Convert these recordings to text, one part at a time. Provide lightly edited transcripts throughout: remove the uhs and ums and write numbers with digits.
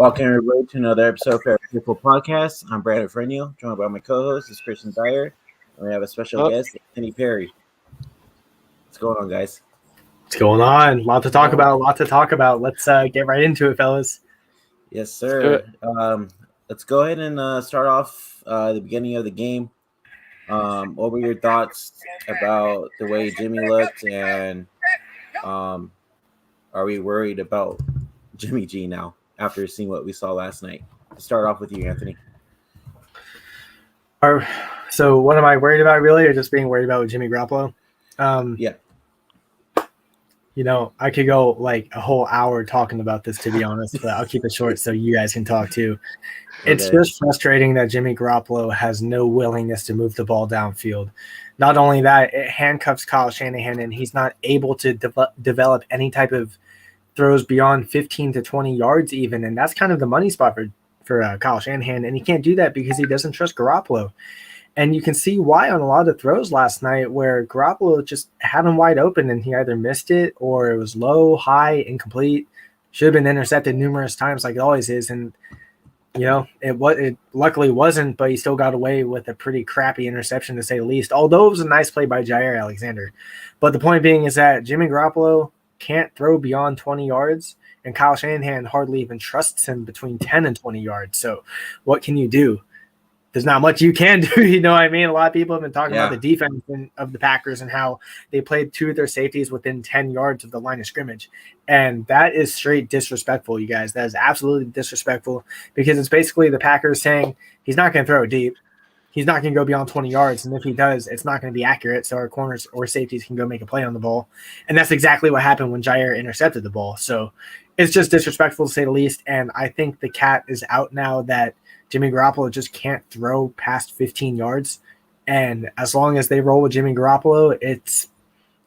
Welcome everybody to another episode of Fair People Podcast. I'm Brandon Frenio, joined by my co-host is Christian Dyer, and we have a special guest, Anthony Perry. What's going on, guys? What's going on? A lot to talk about. Let's get right into it, fellas. Yes, sir. Let's go ahead and start off the beginning of the game. What were your thoughts about the way Jimmy looked, and are we worried about Jimmy G now after seeing what we saw last night? To start off with you, Anthony. So what am I worried about, really, or just being worried about with Jimmy Garoppolo? Yeah. You know, I could go like a whole hour talking about this, to be honest, but I'll keep it short so you guys can talk too. Okay. It's just frustrating that Jimmy Garoppolo has no willingness to move the ball downfield. Not only that, it handcuffs Kyle Shanahan, and he's not able to develop any type of throws beyond 15 to 20 yards even, and that's kind of the money spot for Kyle Shanahan, and he can't do that because he doesn't trust Garoppolo. And you can see why on a lot of throws last night where Garoppolo just had him wide open and he either missed it or it was low, high, incomplete. Should have been intercepted numerous times like it always is. And, you know, it luckily wasn't, but he still got away with a pretty crappy interception to say the least, although it was a nice play by Jair Alexander. But the point being is that Jimmy Garoppolo can't throw beyond 20 yards, and Kyle Shanahan hardly even trusts him between 10 and 20 yards. So what can you do? There's not much you can do, you know what I mean? A lot of people have been talking about the defense of the Packers and how they played two of their safeties within 10 yards of the line of scrimmage. And that is straight disrespectful, you guys. That is absolutely disrespectful because it's basically the Packers saying he's not going to throw it deep. He's not going to go beyond 20 yards. And if he does, it's not going to be accurate. So our corners or safeties can go make a play on the ball. And that's exactly what happened when Jair intercepted the ball. So it's just disrespectful to say the least. And I think the cat is out now that Jimmy Garoppolo just can't throw past 15 yards. And as long as they roll with Jimmy Garoppolo, it's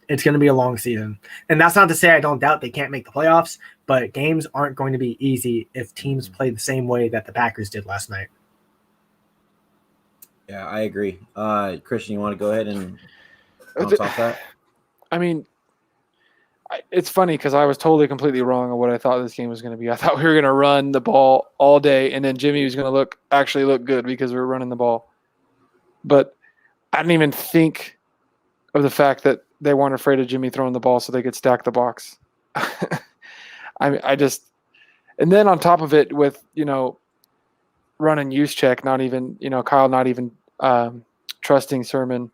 going to be a long season. And that's not to say I don't doubt they can't make the playoffs, but games aren't going to be easy if teams play the same way that the Packers did last night. Yeah, I agree. Christian, you want to go ahead and bounce off that? I mean, it's funny because I was totally completely wrong on what I thought this game was going to be. I thought we were going to run the ball all day, and then Jimmy was going to actually look good because we were running the ball. But I didn't even think of the fact that they weren't afraid of Jimmy throwing the ball so they could stack the box. and then on top of it with, running use check, not even, Kyle not even trusting Sermon.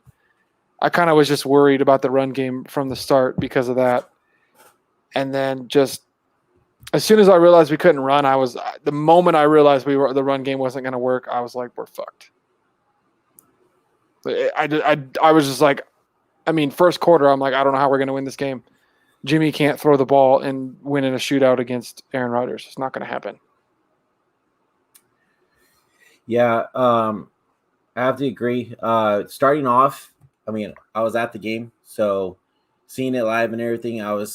I kind of was just worried about the run game from the start because of that. And then just as soon as I realized we couldn't run, the moment I realized the run game wasn't going to work, I was like, we're fucked. I was just like, first quarter, I'm like, I don't know how we're going to win this game. Jimmy can't throw the ball and win in a shootout against Aaron Rodgers. It's not going to happen. Yeah, I have to agree. Starting off, I was at the game, so seeing it live and everything, I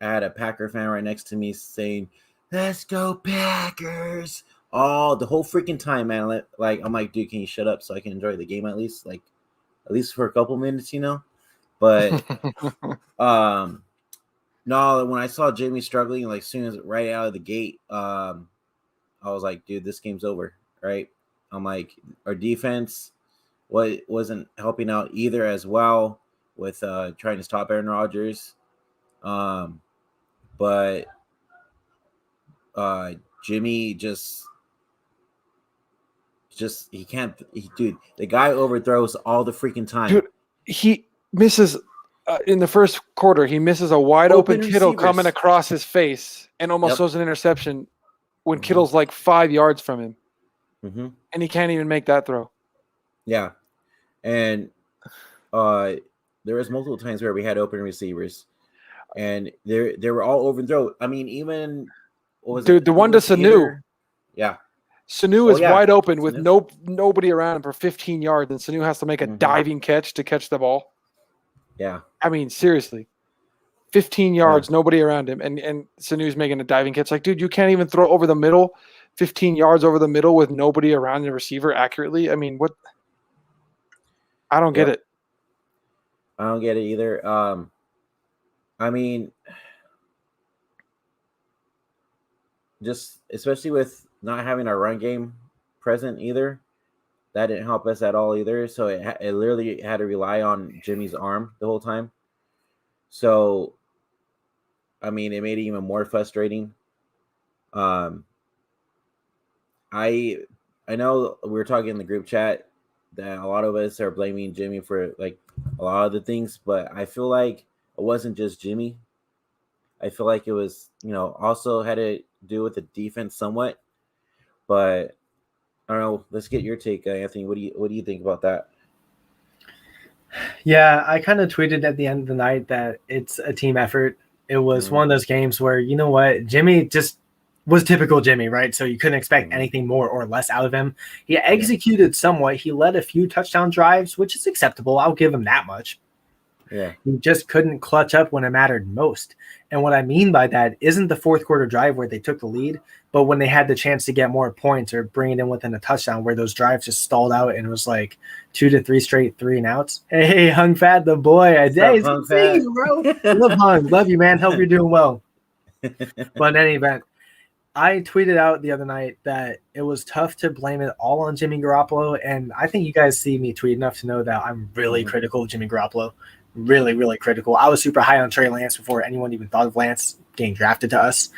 had a Packer fan right next to me saying, "Let's go Packers!" The whole freaking time, man. Like, I'm like, dude, can you shut up so I can enjoy the game at least for a couple minutes, But no, when I saw Jimmy struggling, like soon as right out of the gate, I was like, dude, this game's over, right? I'm like, our defense wasn't helping out either as well with trying to stop Aaron Rodgers. But Jimmy just he can't. Dude, the guy overthrows all the freaking time. Dude, he misses in the first quarter. He misses a wide open Kittle coming across his face and almost throws an interception when Kittle's like 5 yards from him, and he can't even make that throw. Yeah, and there was multiple times where we had open receivers. And they were all overthrown. Even the one to Sanu. Yeah. Sanu is wide open with nobody around him for 15 yards, and Sanu has to make a diving catch to catch the ball. Yeah. Seriously. 15 yards, nobody around him, and Sanu's making a diving catch. Like, dude, you can't even throw over the middle, 15 yards over the middle with nobody around the receiver accurately. What? I don't get it. I don't get it either. just especially with not having our run game present either, that didn't help us at all either. So it literally had to rely on Jimmy's arm the whole time. So, I mean, it made it even more frustrating. Um, I know we were talking in the group chat that a lot of us are blaming Jimmy for like a lot of the things, but I feel like it wasn't just Jimmy. I feel like it was, also had to do with the defense somewhat. But I don't know. Let's get your take, Anthony. What do you think about that? Yeah, I kind of tweeted at the end of the night that it's a team effort. It was one of those games where, you know what, Jimmy just was typical Jimmy, right? So you couldn't expect anything more or less out of him. He executed somewhat. He led a few touchdown drives, which is acceptable. I'll give him that much. Yeah. He just couldn't clutch up when it mattered most. And what I mean by that isn't the fourth quarter drive where they took the lead, but when they had the chance to get more points or bring it in within a touchdown where those drives just stalled out and it was like 2 to 3 straight 3-and-outs. Hey, Hung Fat, the boy. Hey, good to see you, bro. Love Hung. Love you, man. Hope you're doing well. But in any event, I tweeted out the other night that it was tough to blame it all on Jimmy Garoppolo. And I think you guys see me tweet enough to know that I'm really critical of Jimmy Garoppolo. Really, really critical. I was super high on Trey Lance before anyone even thought of Lance getting drafted to us.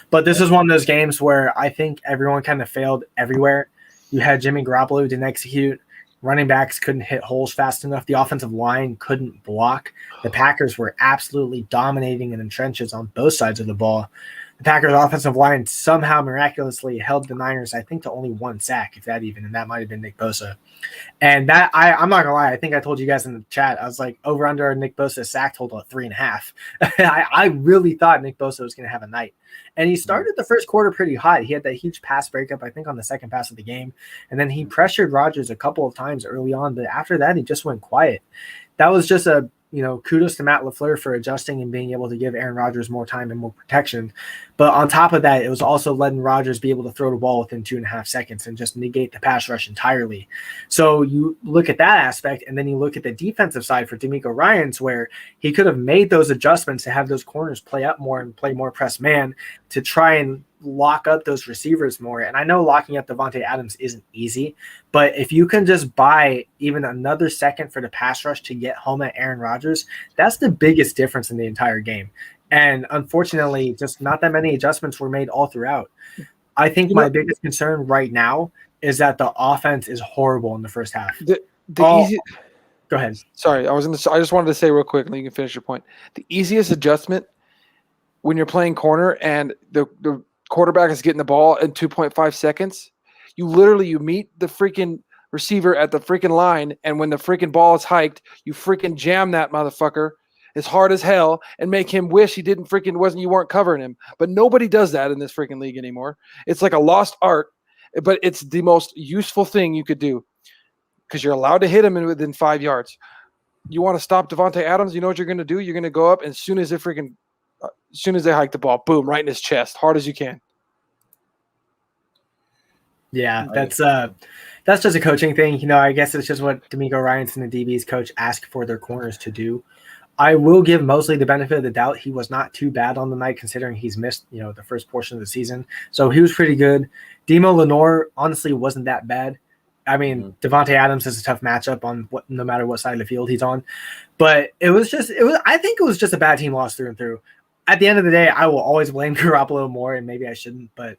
But this is one of those games where I think everyone kind of failed everywhere. You had Jimmy Garoppolo who didn't execute. Running backs couldn't hit holes fast enough. The offensive line couldn't block. The Packers were absolutely dominating in the trenches on both sides of the ball. The Packers offensive line somehow miraculously held the Niners, I think, to only 1 sack, if that even, and that might have been Nick Bosa. And that I'm not gonna lie, I think I told you guys in the chat, I was like, over under Nick Bosa sack total at 3.5. I really thought Nick Bosa was gonna have a night. And he started the first quarter pretty hot. He had that huge pass breakup, I think, on the second pass of the game. And then he pressured Rodgers a couple of times early on, but after that, he just went quiet. That was just a kudos to Matt LaFleur for adjusting and being able to give Aaron Rodgers more time and more protection. But on top of that, it was also letting Rodgers be able to throw the ball within 2.5 seconds and just negate the pass rush entirely. So you look at that aspect, and then you look at the defensive side for DeMeco Ryans, where he could have made those adjustments to have those corners play up more and play more press man to try and lock up those receivers more. And I know locking up Davante Adams isn't easy, but if you can just buy even another second for the pass rush to get home at Aaron Rodgers, that's the biggest difference in the entire game. And unfortunately, just not that many adjustments were made all throughout. I think my biggest concern right now is that the offense is horrible in the first half. Go ahead. Sorry, I just wanted to say real quick, and you can finish your point. The easiest adjustment when you're playing corner and the quarterback is getting the ball in 2.5 seconds, you meet the freaking receiver at the freaking line, and when the freaking ball is hiked, you freaking jam that motherfucker as hard as hell and make him wish he you weren't covering him. But nobody does that in this freaking league anymore. It's like a lost art, but it's the most useful thing you could do because you're allowed to hit him within 5 yards. You want to stop Davante Adams, you know what you're going to do? You're going to go up, and as soon as they hike the ball, boom, right in his chest, hard as you can. Yeah, that's just a coaching thing. I guess it's just what DeMeco Ryans and the DB's coach ask for their corners to do. I will give Mosley the benefit of the doubt. He was not too bad on the night considering he's missed, the first portion of the season. So he was pretty good. Demo Lenore honestly wasn't that bad. I mean, Davante Adams is a tough matchup no matter what side of the field he's on. But I think it was just a bad team loss through and through. At the end of the day, I will always blame Garoppolo more, and maybe I shouldn't, but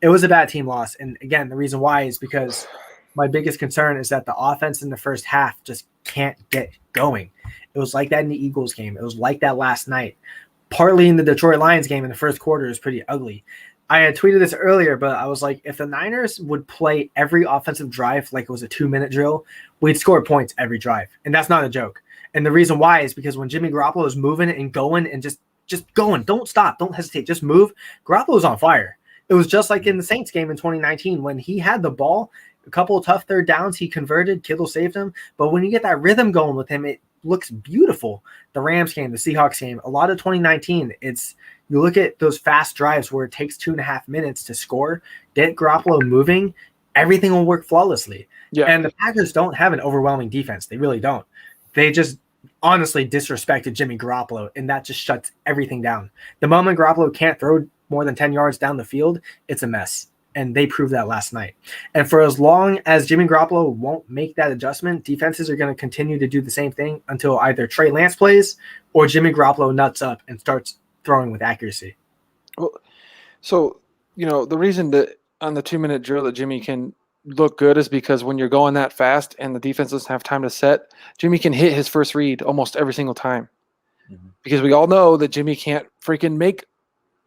it was a bad team loss. And again, the reason why is because my biggest concern is that the offense in the first half just can't get going. It was like that in the Eagles game. It was like that last night. Partly in the Detroit Lions game in the first quarter is pretty ugly. I had tweeted this earlier, but I was like, if the Niners would play every offensive drive like it was a 2-minute drill, we'd score points every drive. And that's not a joke. And the reason why is because when Jimmy Garoppolo is moving and going and just going, don't stop, don't hesitate, just move, Garoppolo's on fire. It was just like in the Saints game in 2019 when he had the ball, a couple of tough third downs, he converted, Kittle saved him. But when you get that rhythm going with him, it looks beautiful. The Rams game, the Seahawks game, a lot of 2019, you look at those fast drives where it takes 2.5 minutes to score, get Garoppolo moving, everything will work flawlessly. Yeah. And the Packers don't have an overwhelming defense. They really don't. They just honestly disrespected Jimmy Garoppolo, and that just shuts everything down. The moment Garoppolo can't throw more than 10 yards down the field, it's a mess. And they proved that last night. And for as long as Jimmy Garoppolo won't make that adjustment, defenses are going to continue to do the same thing until either Trey Lance plays or Jimmy Garoppolo nuts up and starts throwing with accuracy. Well, so, the reason that on the 2-minute drill that Jimmy can look good is because when you're going that fast and the defense doesn't have time to set, Jimmy can hit his first read almost every single time. Mm-hmm. Because we all know that Jimmy can't freaking make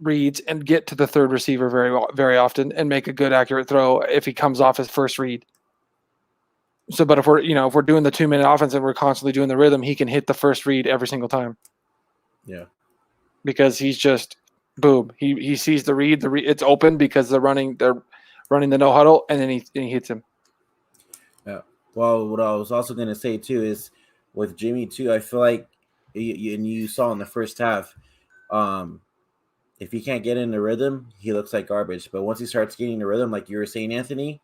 reads and get to the third receiver very, very often and make a good, accurate throw if he comes off his first read. So, but if we're doing the 2-minute offense and we're constantly doing the rhythm, he can hit the first read every single time. Yeah. Because he's just boom. He sees the read, it's open because they're running the no huddle, and then he hits him. Yeah. Well, what I was also going to say too is with Jimmy too, I feel like, and you saw in the first half, if he can't get in the rhythm, he looks like garbage. But once he starts getting the rhythm, like you were saying, Anthony,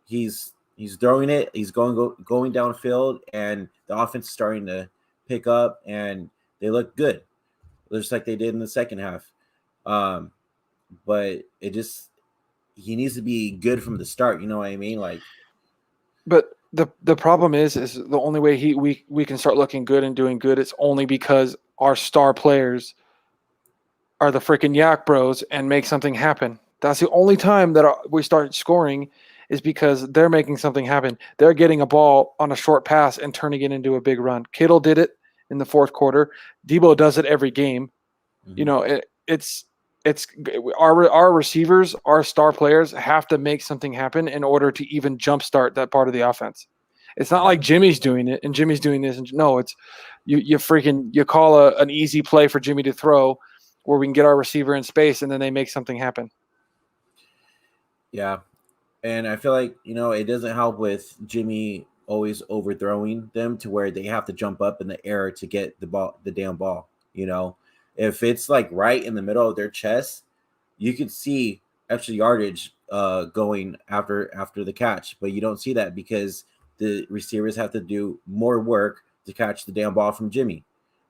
he's throwing it, he's going downfield, and the offense is starting to pick up, and they look good, just like they did in the second half. But he needs to be good from the start. You know what I mean? Like, but the problem is the only way we can start looking good and doing good is only because our star players are the freaking yak bros and make something happen. That's the only time that we start scoring is because they're making something happen. They're getting a ball on a short pass and turning it into a big run. Kittle did it in the fourth quarter. Debo does it every game. Mm-hmm. It's our receivers, our star players have to make something happen in order to even jumpstart that part of the offense. It's not like Jimmy's doing it and Jimmy's doing this. And no, it's you call an easy play for Jimmy to throw where we can get our receiver in space and then they make something happen. Yeah. And I feel like, it doesn't help with Jimmy always overthrowing them to where they have to jump up in the air to get the damn ball. If it's like right in the middle of their chest, you could see extra yardage going after the catch, but you don't see that because the receivers have to do more work to catch the damn ball from Jimmy.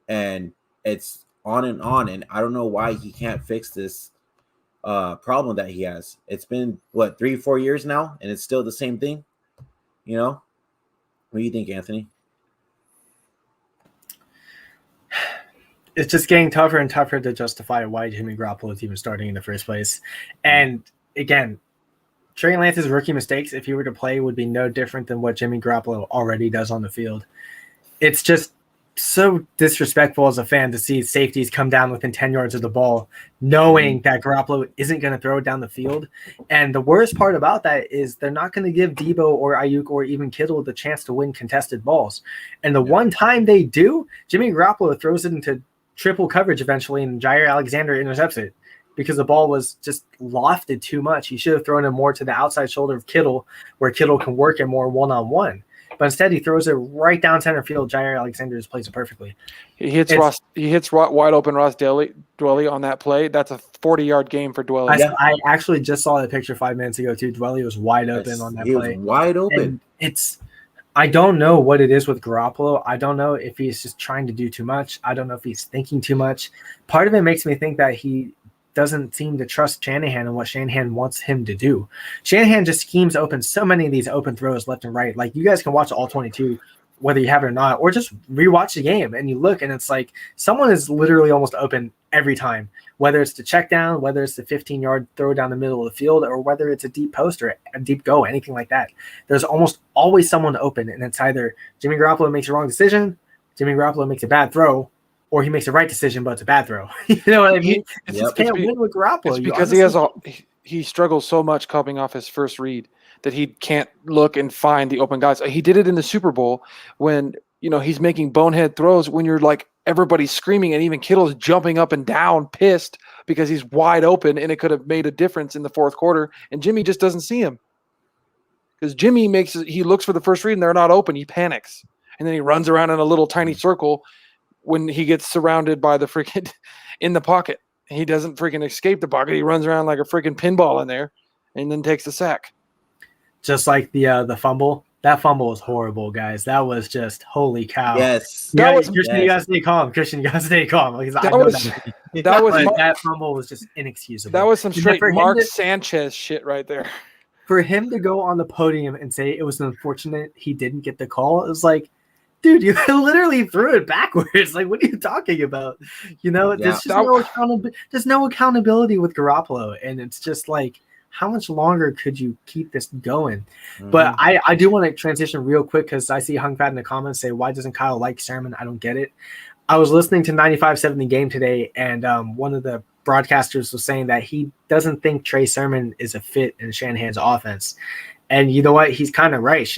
And it's on, and I don't know why he can't fix this problem that he has. It's been 3-4 years now, and it's still the same thing. What do you think, Anthony? It's just getting tougher and tougher to justify why Jimmy Garoppolo is even starting in the first place. And again, Trey Lance's rookie mistakes, if he were to play, would be no different than what Jimmy Garoppolo already does on the field. It's just so disrespectful as a fan to see safeties come down within 10 yards of the ball, knowing that Garoppolo isn't going to throw it down the field. And the worst part about that is they're not going to give Debo or Ayuk or even Kittle the chance to win contested balls. And the one time they do, Jimmy Garoppolo throws it into triple coverage eventually, and Jair Alexander intercepts it because the ball was just lofted too much. He should have thrown it more to the outside shoulder of Kittle, where Kittle can work it more one-on-one. But instead, he throws it right down center field. Jair Alexander just plays it perfectly. He hits wide open Ross Dwelley on that play. That's a 40-yard game for Dwelley. I actually just saw that picture 5 minutes ago too. Dwelley was wide open on that play. He was wide open. And I don't know what it is with Garoppolo. I don't know if he's just trying to do too much. I don't know if he's thinking too much. Part of it makes me think that he doesn't seem to trust Shanahan and what Shanahan wants him to do. Shanahan just schemes open so many of these open throws left and right. Like, you guys can watch all 22, whether you have it or not, or just rewatch the game and you look and it's like someone is literally almost open every time, whether it's the check down, whether it's the 15-yard throw down the middle of the field, or whether it's a deep post or a deep go, anything like that. There's almost always someone open, and it's either Jimmy Garoppolo makes a wrong decision, Jimmy Garoppolo makes a bad throw, or he makes the right decision, but it's a bad throw. You know what I mean? You just can't win with Garoppolo. It's because he struggles so much coming off his first read that he can't look and find the open guys. He did it in the Super Bowl when, he's making bonehead throws when you're like, everybody's screaming and even Kittle's jumping up and down pissed because he's wide open and it could have made a difference in the fourth quarter. And Jimmy just doesn't see him because Jimmy he looks for the first read and they're not open. He panics. And then he runs around in a little tiny circle when he gets surrounded by the freaking in the pocket. He doesn't freaking escape the pocket. He runs around like a freaking pinball in there and then takes the sack. Just like the fumble That fumble was horrible, guys. That was just holy cow. Yes. Christian, you gotta stay calm. Christian, you gotta stay calm. Because that fumble was just inexcusable. That was some straight Mark Sanchez shit right there. For him to go on the podium and say it was unfortunate he didn't get the call, it was like, dude, you literally threw it backwards. Like, what are you talking about? There's no accountability with Garoppolo, and it's just like, how much longer could you keep this going? Mm-hmm. But I do want to transition real quick because I see Hung Fat in the comments say, why doesn't Kyle like Sermon? I don't get it. I was listening to 95.7 Game today, and one of the broadcasters was saying that he doesn't think Trey Sermon is a fit in Shanahan's offense. And you know what? He's kind of right.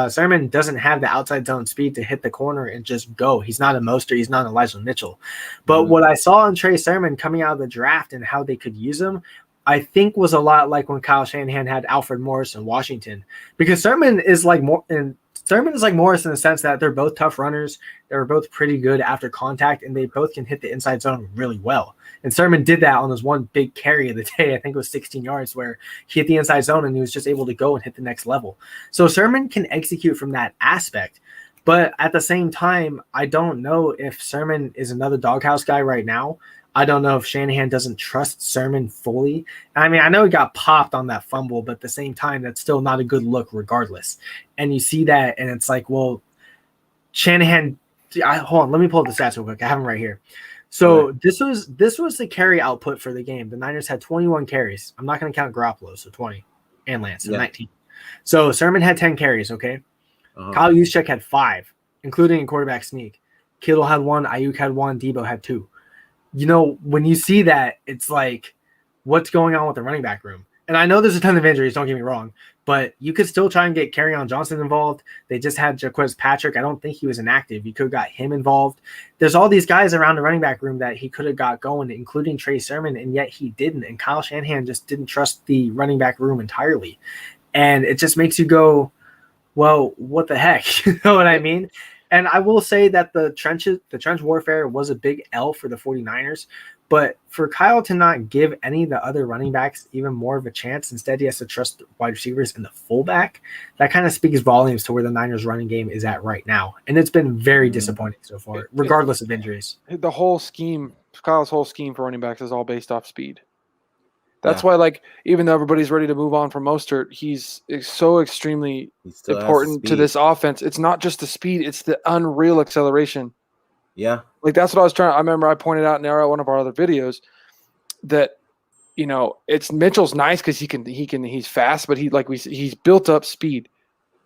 Sermon doesn't have the outside zone speed to hit the corner and just go. He's not a Mostert. He's not an Elijah Mitchell. But what I saw in Trey Sermon coming out of the draft and how they could use him, I think was a lot like when Kyle Shanahan had Alfred Morris in Washington. Because Sermon is like Morris in the sense that they're both tough runners. They're both pretty good after contact, and they both can hit the inside zone really well. And Sermon did that on his one big carry of the day. I think it was 16 yards where he hit the inside zone and he was just able to go and hit the next level. So Sermon can execute from that aspect. But at the same time, I don't know if Sermon is another doghouse guy right now. I don't know if Shanahan doesn't trust Sermon fully. I mean, I know he got popped on that fumble, but at the same time, that's still not a good look regardless. And you see that, and it's like, well, Shanahan hold on, let me pull up the stats real quick. I have them right here. So this was the carry output for the game. The Niners had 21 carries. I'm not going to count Garoppolo, so 20, and Lance, so 19. So Sermon had 10 carries, okay? Kyle Juszczyk had 5, including a quarterback sneak. Kittle had 1, Ayuk had 1, Debo had 2. When you see that, it's like, what's going on with the running back room? And I know there's a ton of injuries, don't get me wrong, but you could still try and get Kerryon Johnson involved. They just had Jaquiz Patrick. I don't think he was inactive. You could have got him involved. There's all these guys around the running back room that he could have got going, including Trey Sermon, and yet he didn't. And Kyle Shanahan just didn't trust the running back room entirely. And it just makes you go, well, what the heck? You know what I mean? And I will say that the trench warfare was a big L for the 49ers. But for Kyle to not give any of the other running backs even more of a chance, instead he has to trust the wide receivers and the fullback, that kind of speaks volumes to where the Niners running game is at right now. And it's been very disappointing so far, regardless of injuries. The whole scheme, Kyle's whole scheme for running backs is all based off speed. That's why, like, even though everybody's ready to move on from Mostert, he's so extremely important to this offense. It's not just the speed, it's the unreal acceleration. Yeah. Like, that's what I remember I pointed out in one of our other videos that, it's Mitchell's nice because he's fast, but he's built up speed.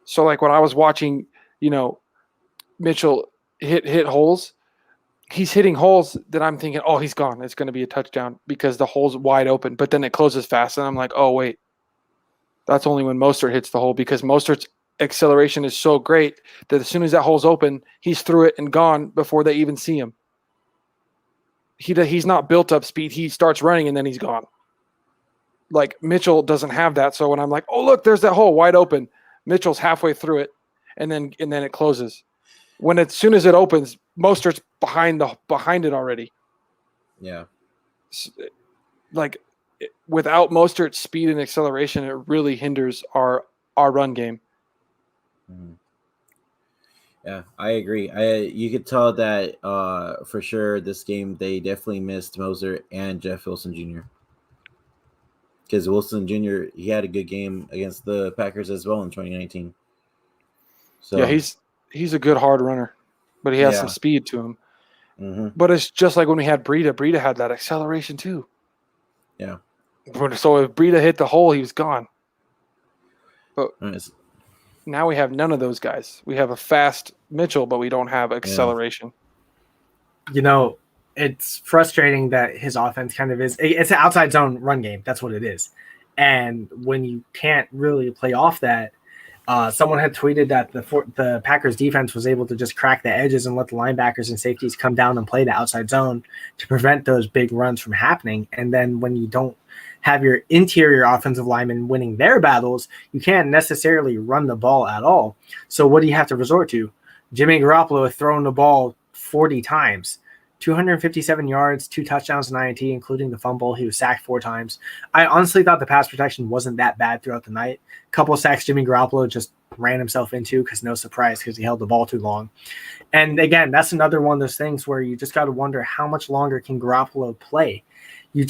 So, like, when I was watching, Mitchell hit holes, he's hitting holes that I'm thinking, oh, he's gone. It's going to be a touchdown because the hole's wide open, but then it closes fast. And I'm like, oh, wait, that's only when Mostert hits the hole because Mostert's acceleration is so great that as soon as that hole's open, he's through it and gone before they even see him. He's not built up speed. He starts running and then he's gone. Like, Mitchell doesn't have that. So when I'm like, oh, look, there's that hole wide open, Mitchell's halfway through it and then it closes. As soon as it opens, Mostert's behind it already. Yeah. Like, without Mostert's speed and acceleration, it really hinders our run game. Yeah, I agree. You could tell that for sure this game they definitely missed Mostert and Jeff Wilson Jr. Because Wilson Jr. he had a good game against the Packers as well in 2019. So yeah, he's a good hard runner, but he has some speed to him. Mm-hmm. But it's just like when we had Breida. Breida had that acceleration too. Yeah. So if Breida hit the hole, he was gone. But now we have none of those guys. We have a fast Mitchell, but we don't have acceleration. It's frustrating that his offense kind of is. It's an outside zone run game. That's what it is. And when you can't really play off that, someone had tweeted that the Packers defense was able to just crack the edges and let the linebackers and safeties come down and play the outside zone to prevent those big runs from happening. And then when you don't have your interior offensive linemen winning their battles, you can't necessarily run the ball at all. So what do you have to resort to? Jimmy Garoppolo has thrown the ball 40 times 257 yards, 2 touchdowns, 9 INT, including the fumble. He was sacked 4 times. I honestly thought the pass protection wasn't that bad throughout the night. A couple of sacks Jimmy Garoppolo just ran himself into, because no surprise, because he held the ball too long. And again, that's another one of those things where you just got to wonder, how much longer can Garoppolo play? You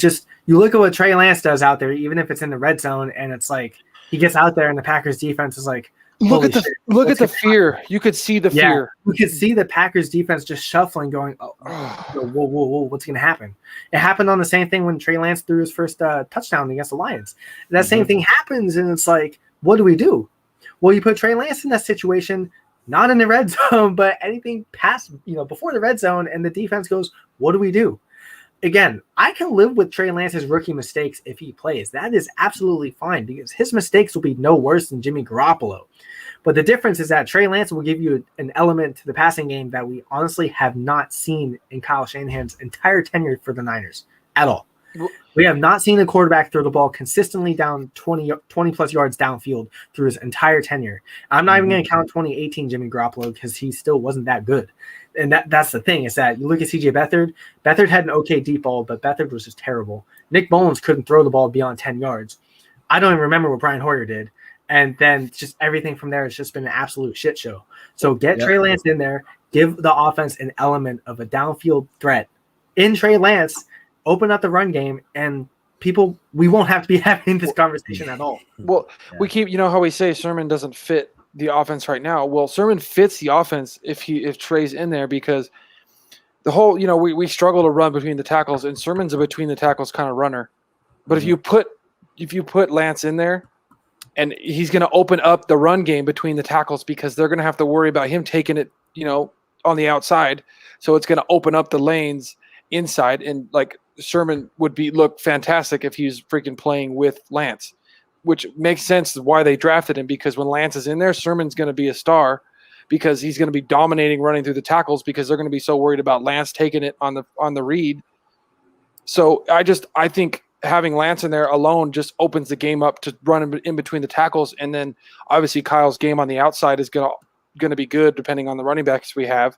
look at what Trey Lance does out there, even if it's in the red zone, and it's like he gets out there and the Packers defense is like, look at the fear. You could see the fear. You could see the Packers defense just shuffling, going, oh, whoa, what's going to happen? It happened on the same thing when Trey Lance threw his first touchdown against the Lions. That same thing happens, and it's like, what do we do? Well, you put Trey Lance in that situation, not in the red zone, but anything past, before the red zone, and the defense goes, what do we do? Again, I can live with Trey Lance's rookie mistakes if he plays. That is absolutely fine, because his mistakes will be no worse than Jimmy Garoppolo. But the difference is that Trey Lance will give you an element to the passing game that we honestly have not seen in Kyle Shanahan's entire tenure for the Niners at all. We have not seen a quarterback throw the ball consistently down 20 plus yards downfield through his entire tenure. I'm not even going to count 2018 Jimmy Garoppolo, because he still wasn't that good. And that's the thing, is that you look at CJ Beathard. Beathard had an okay deep ball, but Beathard was just terrible. Nick Mullins couldn't throw the ball beyond 10 yards. I don't even remember what Brian Hoyer did. And then just everything from there has just been an absolute shit show. So get Trey Lance in there, give the offense an element of a downfield threat in Trey Lance, open up the run game, and we won't have to be having this conversation at all. Well, we keep, how we say Sermon doesn't fit the offense right now. Well, Sermon fits the offense if Trey's in there, because the whole, we struggle to run between the tackles, and Sermon's a between the tackles kind of runner. But if you put Lance in there, and he's going to open up the run game between the tackles, because they're going to have to worry about him taking it, on the outside. So it's going to open up the lanes inside, and like Sermon would look fantastic if he's freaking playing with Lance, which makes sense why they drafted him, because when Lance is in there, Sermon's going to be a star, because he's going to be dominating running through the tackles, because they're going to be so worried about Lance taking it on the read. So I think having Lance in there alone just opens the game up to run in between the tackles. And then obviously Kyle's game on the outside is going to be good, depending on the running backs we have.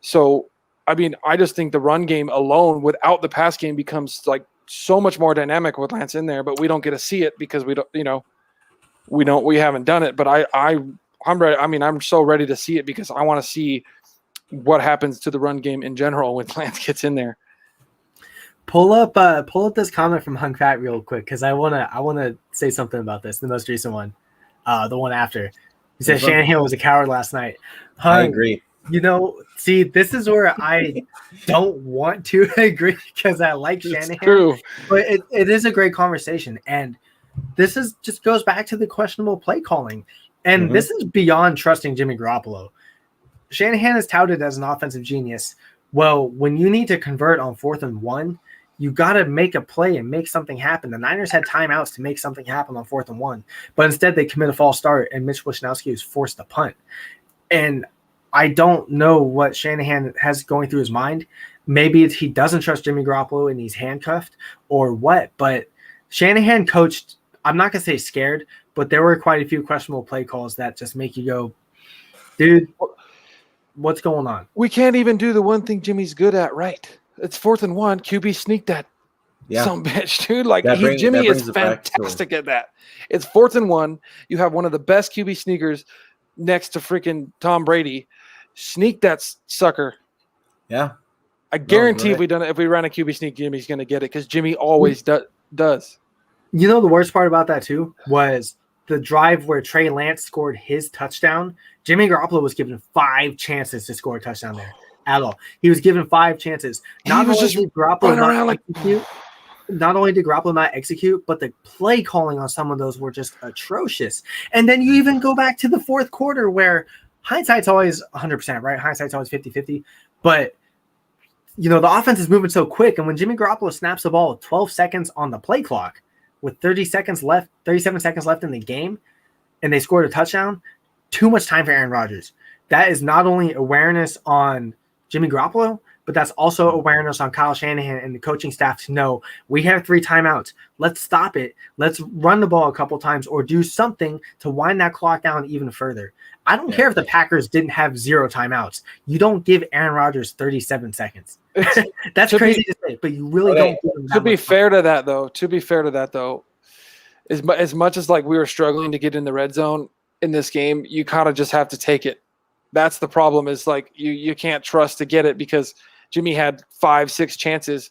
So, I just think the run game alone without the pass game becomes like so much more dynamic with Lance in there, but we don't get to see it because we haven't done it. But I'm ready. I'm so ready to see it, because I want to see what happens to the run game in general when Lance gets in there. Pull up this comment from Hung Fat real quick, because I wanna say something about this. The most recent one, the one after. He said Shanahan was a coward last night. Hung, I agree. See, this is where I don't want to agree, because I like Shanahan. It's true. But it is a great conversation, and this just goes back to the questionable play calling, and this is beyond trusting Jimmy Garoppolo. Shanahan is touted as an offensive genius. Well, when you need to convert on 4th and 1, you got to make a play and make something happen. The Niners had timeouts to make something happen on 4th and 1, but instead they commit a false start, and Mitch Wishnowsky is forced to punt. And I don't know what Shanahan has going through his mind. Maybe he doesn't trust Jimmy Garoppolo and he's handcuffed, or what. But Shanahan coached, I'm not going to say scared, but there were quite a few questionable play calls that just make you go, dude, what's going on? We can't even do the one thing Jimmy's good at, right? It's 4th and 1. QB sneak that. Some bitch, dude. Like Jimmy is fantastic at that. It's 4th and 1. You have one of the best QB sneakers next to freaking Tom Brady. Sneak that sucker. Yeah. I guarantee if we ran a QB sneak, Jimmy's going to get it, because Jimmy always does. The worst part about that too was the drive where Trey Lance scored his touchdown. Jimmy Garoppolo was given 5 chances to score a touchdown there at all. He was given 5 chances. Not only did Garoppolo not execute, but the play calling on some of those were just atrocious. And then you even go back to the 4th quarter, where hindsight's always 100%, right? Hindsight's always 50-50. But, the offense is moving so quick. And when Jimmy Garoppolo snaps the ball with 12 seconds on the play clock, with 37 seconds left in the game, and they scored a touchdown, too much time for Aaron Rodgers. That is not only awareness on Jimmy Garoppolo, but that's also awareness on Kyle Shanahan and the coaching staff to know we have 3 timeouts. Let's stop it. Let's run the ball a couple times or do something to wind that clock down even further. I don't care if the Packers didn't have 0 timeouts. You don't give Aaron Rodgers 37 seconds. That's crazy to say, but you really don't give him that To be much fair to that, though, as much as like we were struggling to get in the red zone in this game, you kind of just have to take it. That's the problem, is like you can't trust to get it because Jimmy had 5-6 chances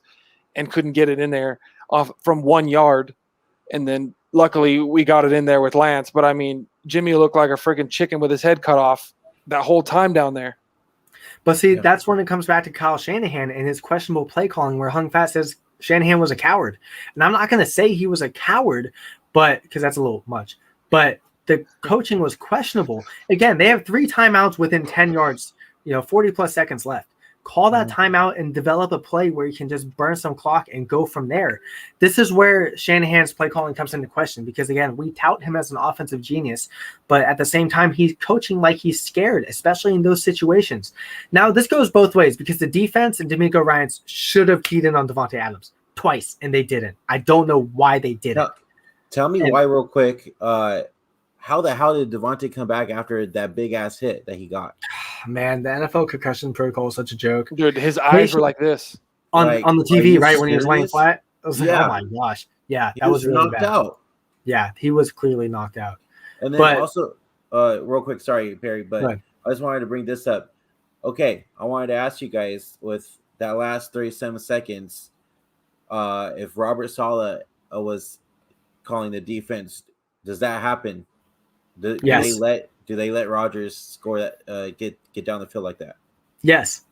and couldn't get it in there off from 1 yard. And then luckily we got it in there with Lance. But I mean, Jimmy looked like a freaking chicken with his head cut off that whole time down there. But see, that's when it comes back to Kyle Shanahan and his questionable play calling, where Hung Fat says Shanahan was a coward. And I'm not going to say he was a coward, but because that's a little much. But the coaching was questionable. Again, they have 3 timeouts within 10 yards, 40 plus seconds left. Call that timeout and develop a play where you can just burn some clock and go from there. This is where Shanahan's play calling comes into question because, again, we tout him as an offensive genius, but at the same time, he's coaching like he's scared, especially in those situations. Now, this goes both ways because the defense and D'Amico Ryans should have keyed in on Devontae Adams twice, and they didn't. I don't know why they didn't. Tell me why real quick. How the hell did Devontae come back after that big-ass hit that he got? Man, the NFL concussion protocol is such a joke. Dude, his eyes were like this. On the TV, right, when he was laying flat? I was like, oh my gosh. Yeah, that was really knocked bad. out. Yeah, he was clearly knocked out. And then also, real quick, sorry, Perry, but I just wanted to bring this up. Okay, I wanted to ask you guys with that last 37 seconds, if Robert Saleh was calling the defense, does that happen? Do they let Rodgers score that get down the field like that? Yes.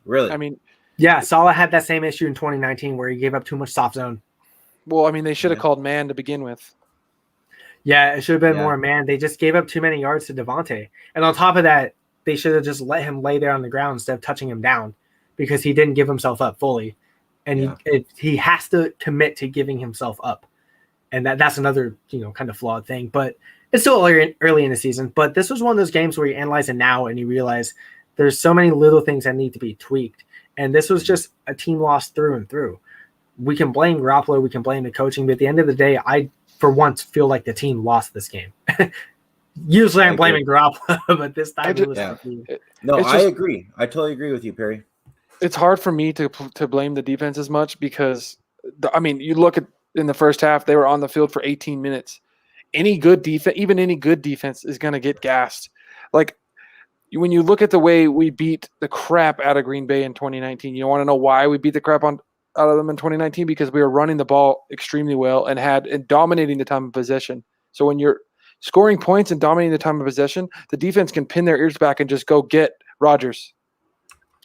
Really? I mean, yeah, Saleh had that same issue in 2019 where he gave up too much soft zone. Well, I mean, they should have called man to begin with. Yeah, it should have been more man. They just gave up too many yards to Devontae. And on top of that, they should have just let him lay there on the ground instead of touching him down because he didn't give himself up fully. And he has to commit to giving himself up. And that's another, kind of flawed thing. But it's still early in the season. But this was one of those games where you analyze it now and you realize there's so many little things that need to be tweaked. And this was just a team loss through and through. We can blame Garoppolo, we can blame the coaching, but at the end of the day, I, for once, feel like the team lost this game. Usually I'm blaming Garoppolo, but this time it was the team. I agree. I totally agree with you, Perry. It's hard for me to blame the defense as much because, you look at in the first half, they were on the field for 18 minutes. Any good defense, even any good defense, is going to get gassed. Like, when you look at the way we beat the crap out of Green Bay in 2019, you want to know why we beat the crap out of them in 2019? Because we were running the ball extremely well and dominating the time of possession. So when you're scoring points and dominating the time of possession, the defense can pin their ears back and just go get Rodgers.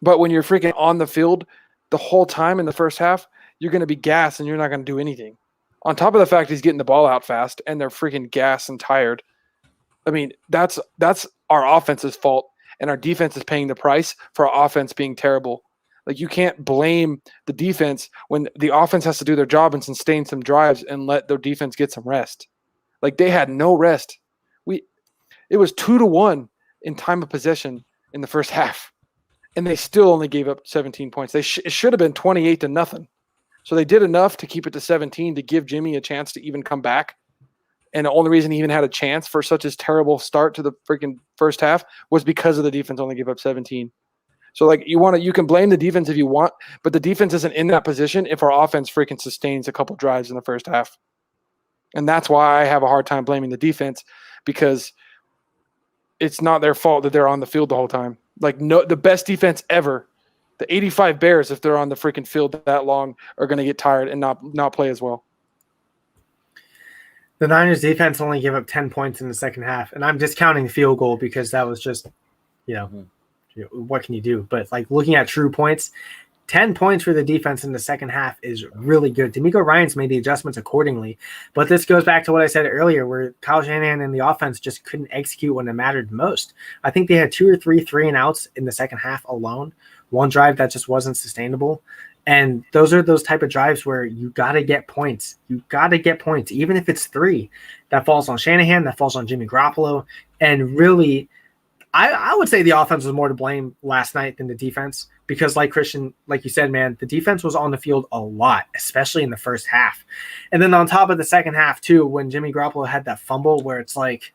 But when you're freaking on the field the whole time in the first half, you're going to be gassed and you're not going to do anything. On top of the fact he's getting the ball out fast and they're freaking gassed and tired. I mean, that's our offense's fault, and our defense is paying the price for our offense being terrible. Like, you can't blame the defense when the offense has to do their job and sustain some drives and let their defense get some rest. Like, they had no rest. It was 2-1 in time of possession in the first half, and they still only gave up 17 points. It should have been 28-0. So they did enough to keep it to 17 to give Jimmy a chance to even come back. And the only reason he even had a chance for such a terrible start to the freaking first half was because of the defense only gave up 17. So, like, you can blame the defense if you want, but the defense isn't in that position if our offense freaking sustains a couple drives in the first half. And that's why I have a hard time blaming the defense, because it's not their fault that they're on the field the whole time. Like, the best defense ever, the 85 Bears, if they're on the freaking field that long, are going to get tired and not play as well. The Niners defense only gave up 10 points in the second half, and I'm discounting the field goal because that was just, what can you do? But, like, looking at true points, 10 points for the defense in the second half is really good. D'Amico Ryans made the adjustments accordingly, but this goes back to what I said earlier, where Kyle Shanahan and the offense just couldn't execute when it mattered most. I think they had 2 or 3 3-and-outs in the second half alone. One drive that just wasn't sustainable. And those are those type of drives where you got to get points. You got to get points, even if it's 3. That falls on Shanahan. That falls on Jimmy Garoppolo. And really, I would say the offense was more to blame last night than the defense because, like Christian, like you said, man, the defense was on the field a lot, especially in the first half. And then on top of the second half, too, when Jimmy Garoppolo had that fumble where it's like,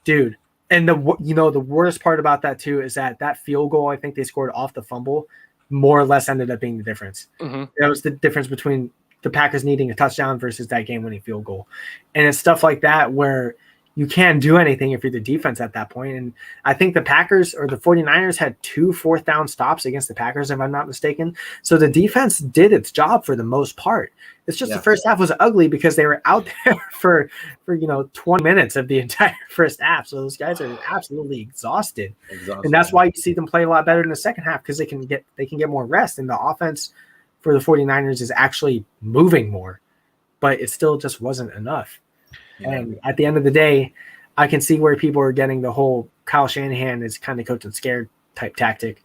dude, and the worst part about that, too, is that field goal I think they scored off the fumble more or less ended up being the difference. Mm-hmm. That was the difference between the Packers needing a touchdown versus that game-winning field goal. And it's stuff like that where – you can't do anything if you're the defense at that point. And I think the Packers or the 49ers had 2 4th down stops against the Packers, if I'm not mistaken. So the defense did its job for the most part. It's just the first half was ugly because they were out there for 20 minutes of the entire first half. So those guys are absolutely exhausted. And that's why you see them play a lot better in the second half because they can get more rest. And the offense for the 49ers is actually moving more, but it still just wasn't enough. Yeah. And at the end of the day, I can see where people are getting the whole Kyle Shanahan is kind of coaching scared type tactic.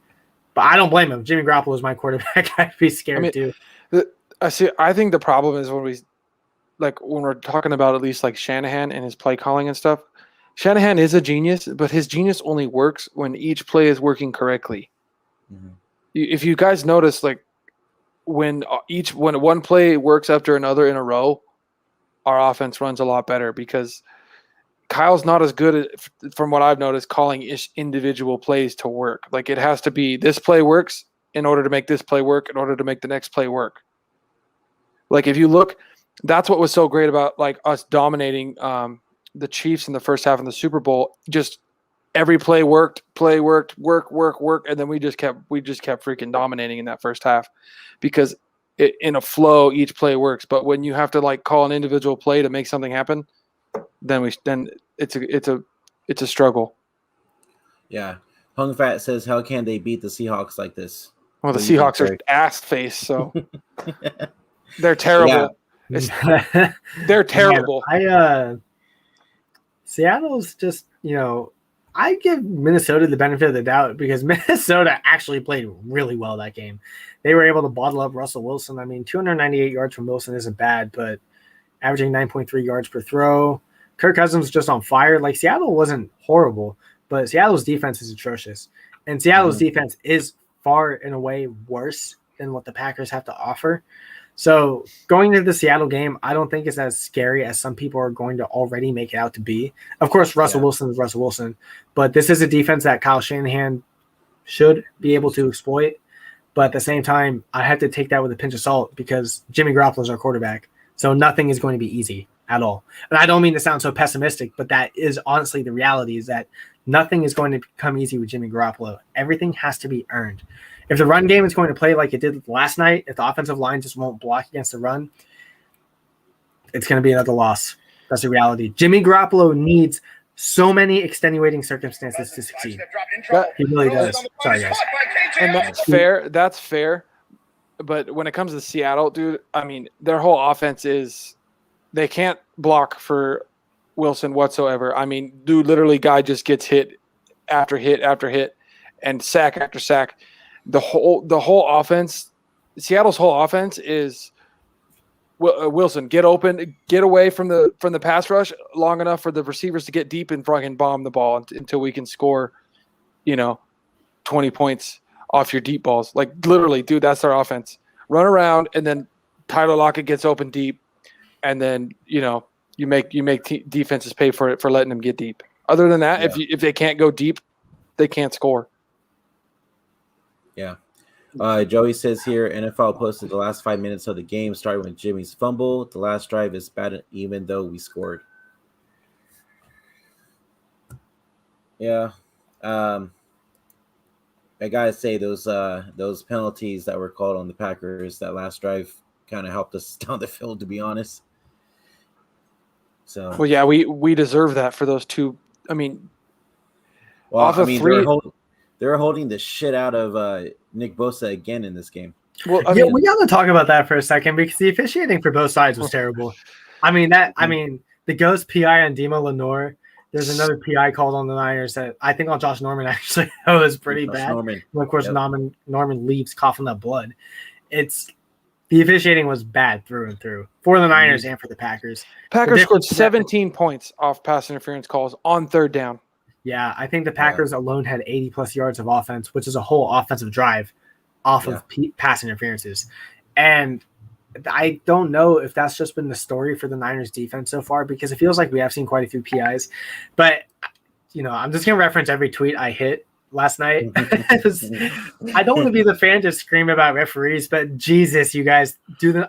But I don't blame him. Jimmy Garoppolo is my quarterback. I'd be scared too. I think the problem is when we're talking about at least like Shanahan and his play calling and stuff. Shanahan is a genius, but his genius only works when each play is working correctly. Mm-hmm. If you guys notice, like when one play works after another in a row, our offense runs a lot better because Kyle's not as good at, from what I've noticed, calling individual plays to work. Like it has to be this play works in order to make this play work, in order to make the next play work. Like if you look, that's what was so great about like us dominating the Chiefs in the first half of the Super Bowl. Just every play worked, work, and then we just kept freaking dominating in that first half because in a flow, each play works. But when you have to like call an individual play to make something happen, then it's a struggle. Yeah. Hung Fat says, how can they beat the Seahawks like this? Well, the Seahawks are ass face, so they're terrible. Yeah. They're terrible. Seattle's just, I give Minnesota the benefit of the doubt because Minnesota actually played really well that game. They were able to bottle up Russell Wilson. I mean, 298 yards from Wilson isn't bad, but averaging 9.3 yards per throw. Kirk Cousins was just on fire. Like, Seattle wasn't horrible, but Seattle's defense is atrocious. And Seattle's defense is far and away worse than what the Packers have to offer. So going into the Seattle game, I don't think it's as scary as some people are going to already make it out to be. Of course, Russell Wilson is Russell Wilson, but this is a defense that Kyle Shanahan should be able to exploit. But at the same time, I have to take that with a pinch of salt because Jimmy Garoppolo is our quarterback. So nothing is going to be easy at all. And I don't mean to sound so pessimistic, but that is honestly the reality is that nothing is going to come easy with Jimmy Garoppolo. Everything has to be earned. If the run game is going to play like it did last night, if the offensive line just won't block against the run, it's going to be another loss. That's the reality. Jimmy Garoppolo needs so many extenuating circumstances to succeed. He really does. Sorry, guys. And that's fair. But when it comes to Seattle, dude, I mean, their whole offense is they can't block for Wilson whatsoever. I mean, dude, literally guy just gets hit after hit after hit and sack after sack. The whole offense, Seattle's whole offense is Wilson, get open, get away from the pass rush long enough for the receivers to get deep and fucking bomb the ball until we can score, 20 points off your deep balls. Like literally, dude, that's their offense. Run around and then Tyler Lockett gets open deep, and then you make defenses pay for it for letting them get deep. Other than that, if they can't go deep, they can't score. Yeah. Joey says here, NFL posted the last 5 minutes of the game, starting with Jimmy's fumble. The last drive is bad, even though we scored. Yeah. I gotta say those penalties that were called on the Packers that last drive kind of helped us down the field, to be honest. So. Well, yeah, we deserve that for those two. I mean, they were holding the shit out of Nick Bosa again in this game. Well, we got to talk about that for a second because the officiating for both sides was terrible. The ghost PI on Demo Lenore. There's another PI called on the Niners that I think on Josh Norman actually that was pretty bad. And of course, Norman leaves coughing up blood. The officiating was bad through and through for the Niners and for the Packers. Packers scored 17 points off pass interference calls on third down. Yeah, I think the Packers alone had 80-plus yards of offense, which is a whole offensive drive off of pass interferences. And I don't know if that's just been the story for the Niners defense so far, because it feels like we have seen quite a few PIs. But, I'm just going to reference every tweet I hit last night. I don't want to be the fan to scream about referees, but Jesus, you guys,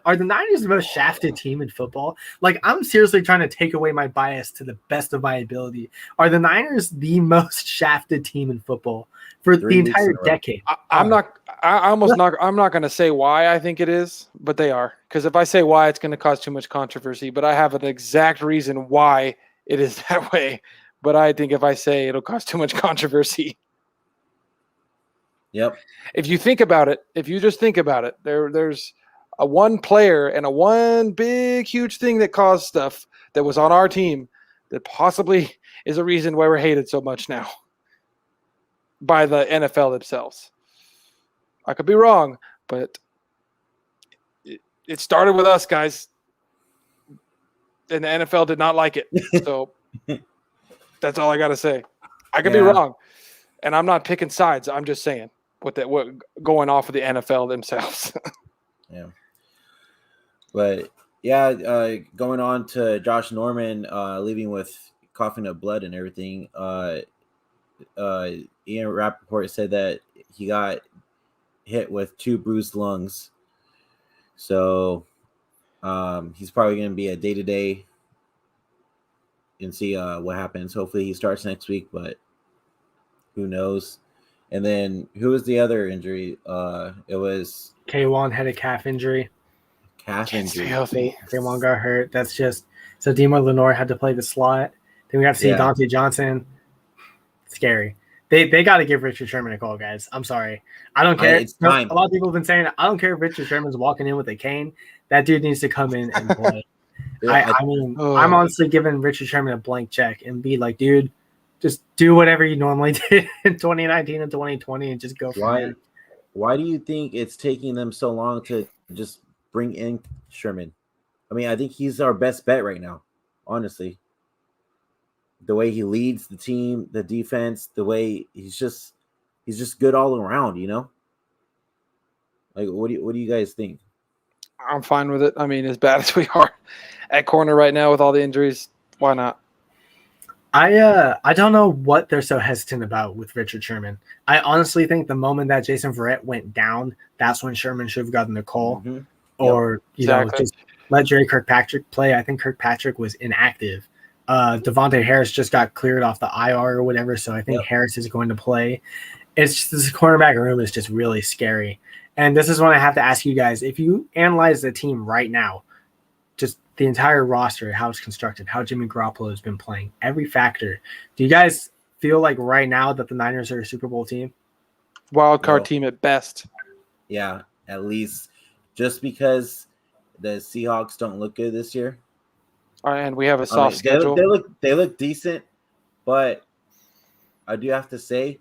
are the Niners the most shafted team in football? Like, I'm seriously trying to take away my bias to the best of my ability. Are the Niners the most shafted team in football for the entire decade? I'm not going to say why I think it is, but they are. Because if I say why, it's going to cause too much controversy. But I have an exact reason why it is that way. But I think if I say it'll cause too much controversy. Yep. If you think about it, if you just think about it, there's a one player and a one big, huge thing that caused stuff that was on our team that possibly is a reason why we're hated so much now by the NFL themselves. I could be wrong, but it started with us, guys. And the NFL did not like it. So that's all I got to say. I could be wrong. And I'm not picking sides. I'm just saying what going off of the NFL themselves. Yeah. But going on to Josh Norman leaving with coughing up blood and everything. Ian Rappaport said that he got hit with 2 bruised lungs. So he's probably going to be a day-to-day and see what happens. Hopefully he starts next week, but who knows? And then who was the other injury? It was K1 had a calf injury. K1 got hurt. That's just so Demar Lenore had to play the slot. Then we got to see Dante Johnson. Scary. They got to give Richard Sherman a call, guys. I'm sorry. I don't care. It's time. A lot of people have been saying I don't care if Richard Sherman's walking in with a cane. That dude needs to come in and play. I'm honestly giving Richard Sherman a blank check and be like, dude, just do whatever you normally did in 2019 and 2020 and just go from there. Why do you think it's taking them so long to just bring in Sherman? I mean, I think he's our best bet right now, honestly. The way he leads the team, the defense, the way he's just good all around, Like, what do you guys think? I'm fine with it. I mean, as bad as we are at corner right now with all the injuries, why not? I don't know what they're so hesitant about with Richard Sherman. I honestly think the moment that Jason Verrett went down, that's when Sherman should have gotten the call. Mm-hmm. Or, just let Jerry Kirkpatrick play. I think Kirkpatrick was inactive. Devontae Harris just got cleared off the IR or whatever, so I think Harris is going to play. It's just, this cornerback room is just really scary. And this is when I have to ask you guys, if you analyze the team right now, just the entire roster, how it's constructed, how Jimmy Garoppolo has been playing, every factor, do you guys feel like right now that the Niners are a Super Bowl team? Wild card team at best. Yeah, at least. Just because the Seahawks don't look good this year. And we have a soft schedule. They look decent, but I do have to say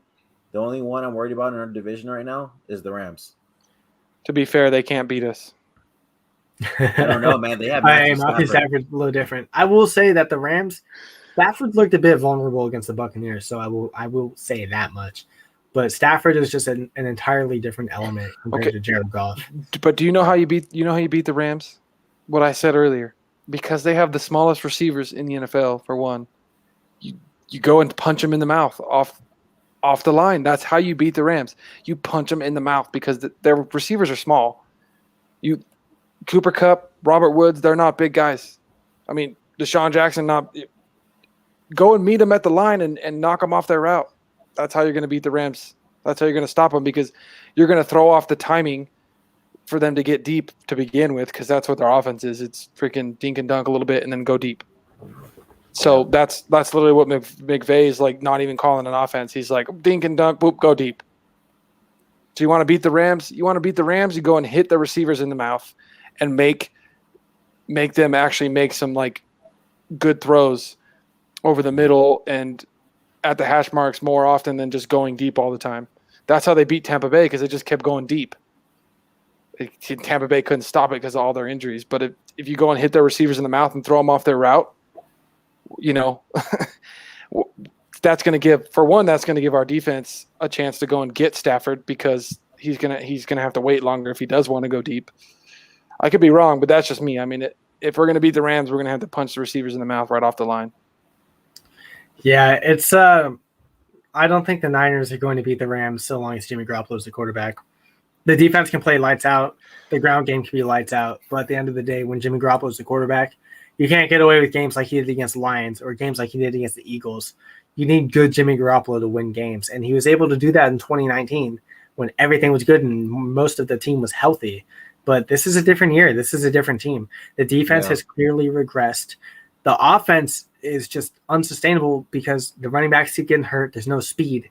the only one I'm worried about in our division right now is the Rams. To be fair, they can't beat us. I don't know, man. They have Matthew Stafford a little different. I will say that the Rams, Stafford looked a bit vulnerable against the Buccaneers, so I will say that much. But Stafford is just an entirely different element compared to Jared Goff. But do you know how you beat the Rams? What I said earlier. Because they have the smallest receivers in the NFL, for one. You go and punch them in the mouth off the line. That's how you beat the Rams. You punch them in the mouth because their receivers are small. Cooper Kupp, Robert Woods, they're not big guys. I mean, Deshaun Jackson, go and meet them at the line and knock them off their route. That's how you're going to beat the Rams. That's how you're going to stop them, because you're going to throw off the timing for them to get deep to begin with, because that's what their offense is. It's freaking dink and dunk a little bit and then go deep. So that's literally what McVay's like, not even calling an offense. He's like, dink and dunk, boop, go deep. So you want to beat the Rams? You go and hit the receivers in the mouth and make them actually make some like good throws over the middle and at the hash marks more often than just going deep all the time. That's how they beat Tampa Bay, because they just kept going deep. Tampa Bay couldn't stop it because of all their injuries. But if you go and hit their receivers in the mouth and throw them off their route, that's going to give our defense a chance to go and get Stafford because he's gonna have to wait longer if he does want to go deep. I could be wrong, but that's just me. I mean, if we're going to beat the Rams, we're going to have to punch the receivers in the mouth right off the line. Yeah, it's I don't think the Niners are going to beat the Rams so long as Jimmy Garoppolo is the quarterback. The defense can play lights out. The ground game can be lights out. But at the end of the day, when Jimmy Garoppolo is the quarterback, you can't get away with games like he did against the Lions or games like he did against the Eagles. You need good Jimmy Garoppolo to win games. And he was able to do that in 2019 when everything was good and most of the team was healthy. But this is a different year. This is a different team. The defense has clearly regressed. The offense is just unsustainable because the running backs keep getting hurt. There's no speed.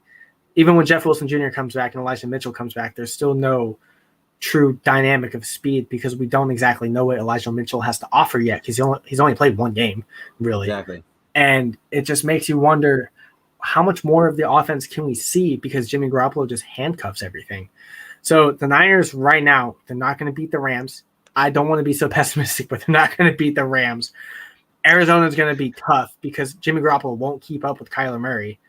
Even when Jeff Wilson Jr. comes back and Elijah Mitchell comes back, there's still no true dynamic of speed because we don't exactly know what Elijah Mitchell has to offer yet because he's only played one game, really. Exactly. And it just makes you wonder how much more of the offense can we see because Jimmy Garoppolo just handcuffs everything. So the Niners right now, they're not going to beat the Rams. I don't want to be so pessimistic, but they're not going to beat the Rams. Arizona's going to be tough because Jimmy Garoppolo won't keep up with Kyler Murray.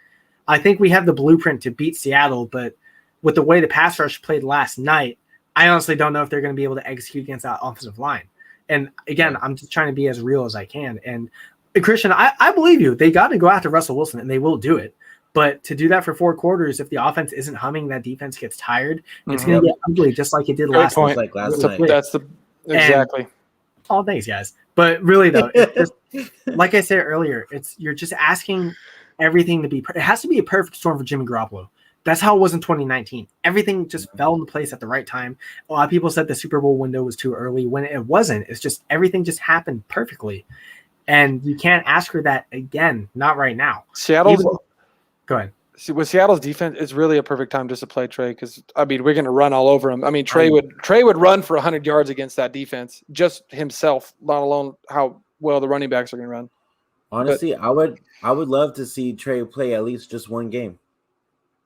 I think we have the blueprint to beat Seattle, but with the way the pass rush played last night, I honestly don't know if they're going to be able to execute against that offensive line. And again, I'm just trying to be as real as I can. And Christian, I believe you. They got to go after Russell Wilson, and they will do it. But to do that for 4 quarters, if the offense isn't humming, that defense gets tired. It's going to get ugly, just like it did last night. Like last night. Exactly. All thanks, guys. But really, though, it's just, like I said earlier, you're just asking everything to be. It has to be a perfect storm for Jimmy Garoppolo. That's how it was in 2019. Everything just fell into place at the right time. A lot of people said the Super Bowl window was too early when it wasn't. It's just everything just happened perfectly. And you can't ask for that again, not right now. Go ahead. See, with Seattle's defense, it's really a perfect time just to play Trey because, I mean, we're going to run all over him. I mean, Trey would run for 100 yards against that defense, just himself, not alone how well the running backs are going to run. Honestly, I would love to see Trey play at least just one game,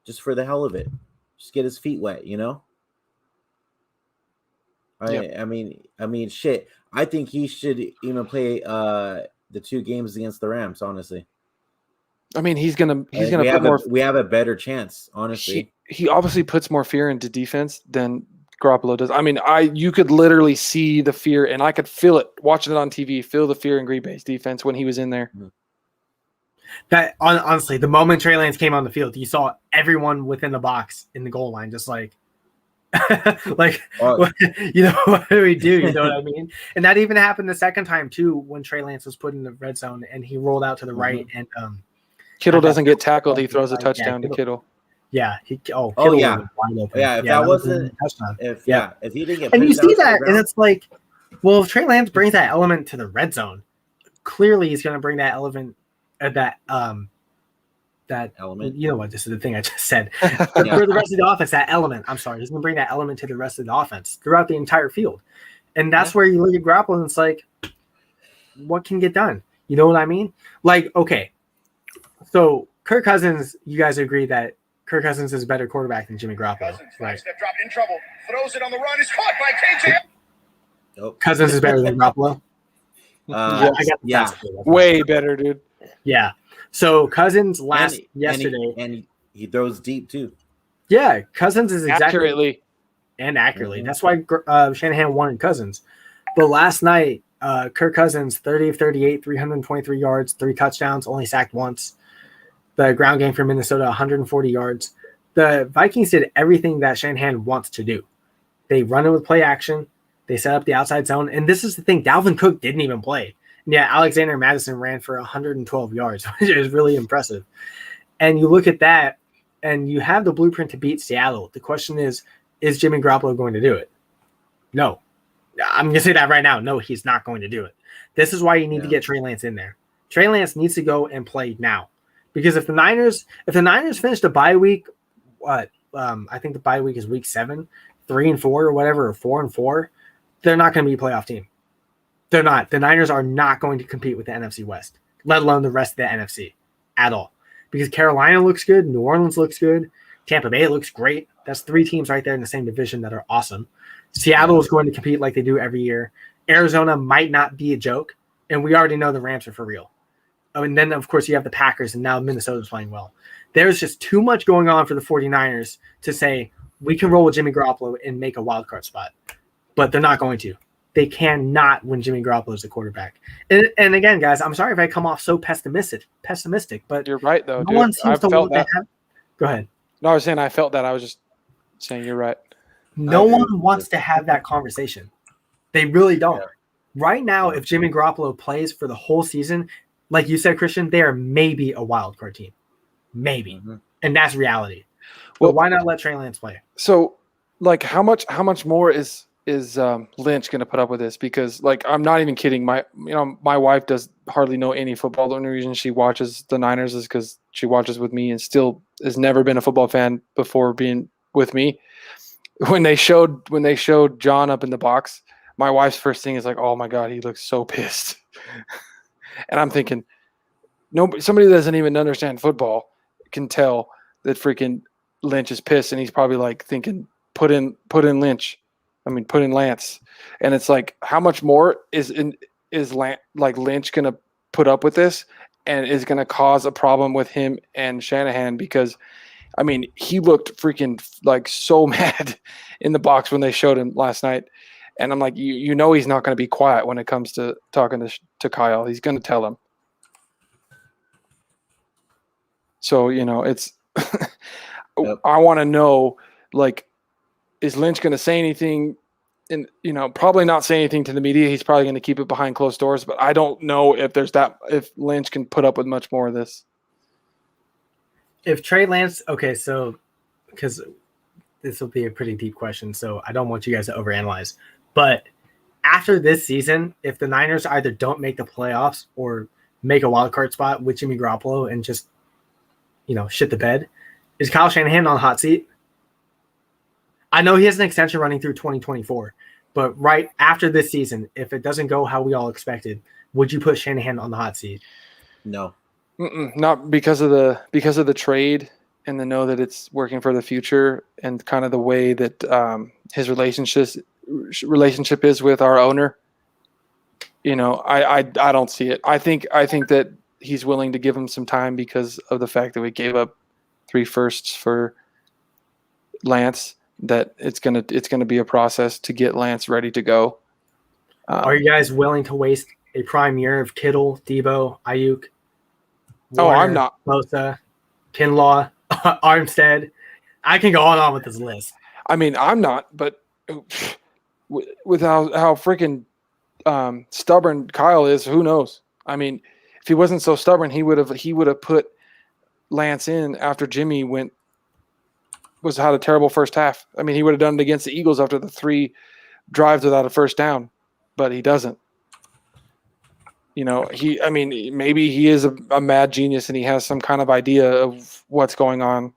just for the hell of it. Just get his feet wet, you know? I mean, shit. I think he should even play the 2 games against the Rams, honestly. I mean, he's gonna put more. We have a better chance, honestly. He obviously puts more fear into defense than Garoppolo does. I mean, you could literally see the fear, and I could feel it watching it on TV. Feel the fear in Green Bay's defense when he was in there. That honestly, the moment Trey Lance came on the field, you saw everyone within the box in the goal line, just like, what do we do? You know what I mean? And that even happened the second time too, when Trey Lance was put in the red zone and he rolled out to the right and Kittle doesn't get tackled. He throws a touchdown to Kittle. Yeah. Kittle was wide open. Yeah, if he didn't get and you see that, and it's like, well, if Trey Lance brings that element to the red zone, clearly he's going to bring that element, that element. You know what? This is the thing I just said. For the rest of the offense, that element. I'm sorry, he's going to bring that element to the rest of the offense throughout the entire field, and that's where you look at Garoppolo and it's like, what can get done? You know what I mean? Like, okay. So Kirk Cousins, you guys agree that Kirk Cousins is a better quarterback than Jimmy Garoppolo, right? Step drop in trouble, throws it on the run, is caught by KJ. Nope. Cousins is better than Garoppolo. Way better, dude. Yeah. So Cousins yesterday, and he throws deep too. Yeah, Cousins is accurately. That's why Shanahan wanted Cousins. But last night, Kirk Cousins, 30 of 38, 323 yards, 3 touchdowns, only sacked once. The ground game for Minnesota, 140 yards. The Vikings did everything that Shanahan wants to do. They run it with play action. They set up the outside zone. And this is the thing, Dalvin Cook didn't even play. And yeah, Alexander Madison ran for 112 yards, which is really impressive. And you look at that, and you have the blueprint to beat Seattle. The question is Jimmy Garoppolo going to do it? No. I'm going to say that right now. No, he's not going to do it. This is why you need to get Trey Lance in there. Trey Lance needs to go and play now. Because if the Niners finish the bye week, I think the bye week is week 7, 3-4 or whatever, or 4-4, they're not going to be a playoff team. They're not. The Niners are not going to compete with the NFC West, let alone the rest of the NFC at all. Because Carolina looks good, New Orleans looks good, Tampa Bay looks great. That's 3 teams right there in the same division that are awesome. Seattle is going to compete like they do every year. Arizona might not be a joke, and we already know the Rams are for real. and then, of course, you have the Packers, and now Minnesota's playing well. There's just too much going on for the 49ers to say we can roll with Jimmy Garoppolo and make a wild card spot. But they're not going to. They cannot when Jimmy Garoppolo is the quarterback. And again, guys, I'm sorry if I come off so pessimistic, but you're right, though, no dude. one seems to want that. Go ahead. No, I was saying I felt that. I was just saying you're right. No one wants to have that conversation. They really don't. Yeah. Right now, if Jimmy Garoppolo plays for the whole season, like you said, Christian, they are maybe a wild card team. Maybe. Mm-hmm. And that's reality. Well, why not let Trey Lance play? So, like, how much more is Lynch going to put up with this? Because, like, I'm not even kidding. My wife does hardly know any football. The only reason she watches the Niners is because she watches with me and still has never been a football fan before being with me. When they showed John up in the box, my wife's first thing is like, "Oh my God, he looks so pissed," and I'm thinking, somebody that doesn't even understand football can tell that freaking Lynch is pissed, and he's probably like thinking, put in Lynch. I mean, put in Lance. And it's like, how much more is Lynch going to put up with this and is going to cause a problem with him and Shanahan? Because, I mean, he looked freaking like so mad in the box when they showed him last night. And I'm like, you know, he's not going to be quiet when it comes to talking to Kyle. He's going to tell him. So, you know, it's yep. I want to know, like, is Lynch going to say anything? And, you know, probably not say anything to the media. He's probably going to keep it behind closed doors. But I don't know if Lynch can put up with much more of this. If Trey Lance, okay, so because this will be a pretty deep question, so I don't want you guys to overanalyze. But after this season, if the Niners either don't make the playoffs or make a wild card spot with Jimmy Garoppolo and just, you know, shit the bed, is Kyle Shanahan on the hot seat? I know he has an extension running through 2024, but right after this season, if it doesn't go how we all expected, would you put Shanahan on the hot seat? No. Not because of the trade and the know that it's working for the future and kind of the way that his relationship is with our owner. You know, I don't see it. I think that he's willing to give him some time because of the fact that we gave up 3 firsts for Lance. That it's gonna be a process to get Lance ready to go. Are you guys willing to waste a prime year of Kittle, Debo, Ayuk? Warner, I'm not. Bosa, Kinlaw, Armstead. I can go on and on with this list. I mean, I'm not, but with how freaking stubborn Kyle is, who knows? I mean, if he wasn't so stubborn, he would have put Lance in after Jimmy had a terrible first half. I mean, he would have done it against the Eagles after the 3 drives without a first down, but he doesn't. You know, maybe he is a mad genius and he has some kind of idea of what's going on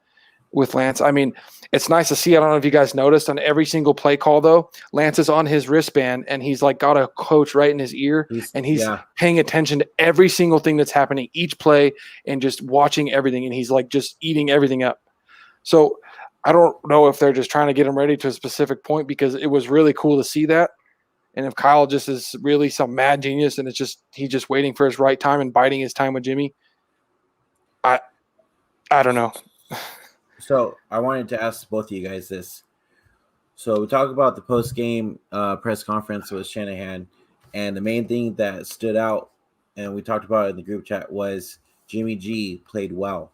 with Lance. I mean, it's nice to see. I don't know if you guys noticed on every single play call, though, Lance is on his wristband and he's like got a coach right in his ear and he's paying attention to every single thing that's happening, each play, and just watching everything. And he's like just eating everything up. So I don't know if they're just trying to get him ready to a specific point because it was really cool to see that. And if Kyle just is really some mad genius and he's just waiting for his right time and biding his time with Jimmy, I don't know. So I wanted to ask both of you guys this. So we talk about the post-game press conference with Shanahan, and the main thing that stood out, and we talked about it in the group chat, was Jimmy G played well.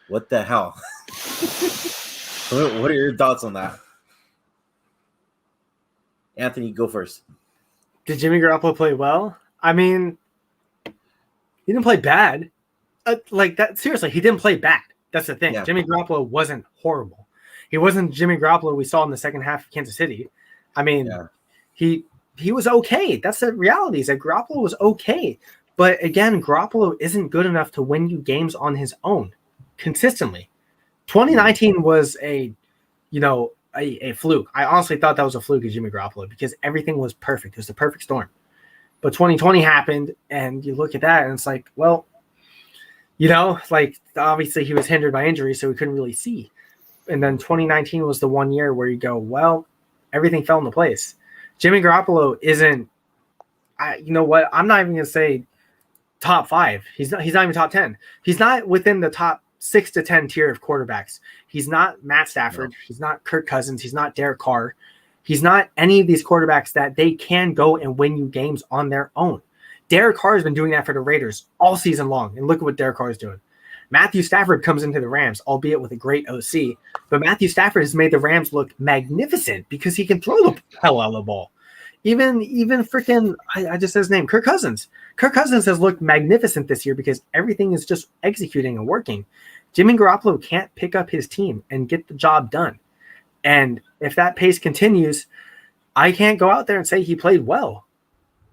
What the hell? What are your thoughts on that? Anthony, go first. Did Jimmy Garoppolo play well? I mean, he didn't play bad. Like that, seriously, he didn't play bad. That's the thing. Yeah. Jimmy Garoppolo wasn't horrible. He wasn't Jimmy Garoppolo we saw in the second half of Kansas City. I mean, he was okay. That's the reality. Is that Garoppolo was okay. But again, Garoppolo isn't good enough to win you games on his own consistently. 2019 was a fluke. I honestly thought that was a fluke of Jimmy Garoppolo because everything was perfect. It was the perfect storm. But 2020 happened, and you look at that, and it's like, well, you know, like obviously he was hindered by injury, so we couldn't really see. And then 2019 was the one year where you go, well, everything fell into place. Jimmy Garoppolo isn't, you know what? I'm not even going to say top 5. He's not even top 10. He's not within the top 6 to 10 tier of quarterbacks. He's not Matt Stafford. No. He's not Kirk Cousins. He's not Derek Carr. He's not any of these quarterbacks that they can go and win you games on their own. Derek Carr has been doing that for the Raiders all season long, and look at what Derek Carr is doing. Matthew Stafford comes into the Rams, albeit with a great OC, but Matthew Stafford has made the Rams look magnificent because he can throw the hell out of the ball. Even freaking, I just said his name, Kirk Cousins. Kirk Cousins has looked magnificent this year because everything is just executing and working. Jimmy Garoppolo can't pick up his team and get the job done. And if that pace continues, I can't go out there and say he played well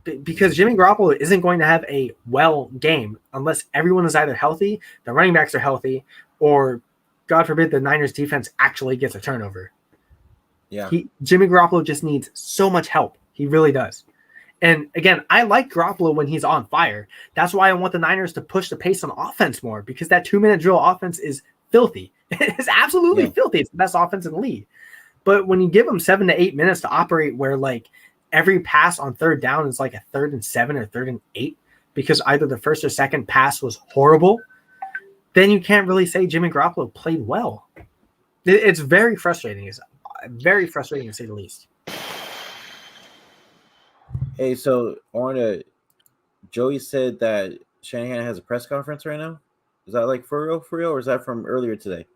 because Jimmy Garoppolo isn't going to have a well game unless everyone is either healthy, the running backs are healthy, or God forbid the Niners defense actually gets a turnover. Yeah. Jimmy Garoppolo just needs so much help. He really does. And again, I like Garoppolo when he's on fire. That's why I want the Niners to push the pace on offense more because that 2-minute drill offense is filthy. It's absolutely filthy. It's the best offense in the league. But when you give them 7 to 8 minutes to operate where like every pass on third down is like a 3rd and 7 or 3rd and 8 because either the first or second pass was horrible, then you can't really say Jimmy Garoppolo played well. It's very frustrating. It's very frustrating to say the least. Hey, so Joey said that Shanahan has a press conference right now. Is that like for real, or is that from earlier today?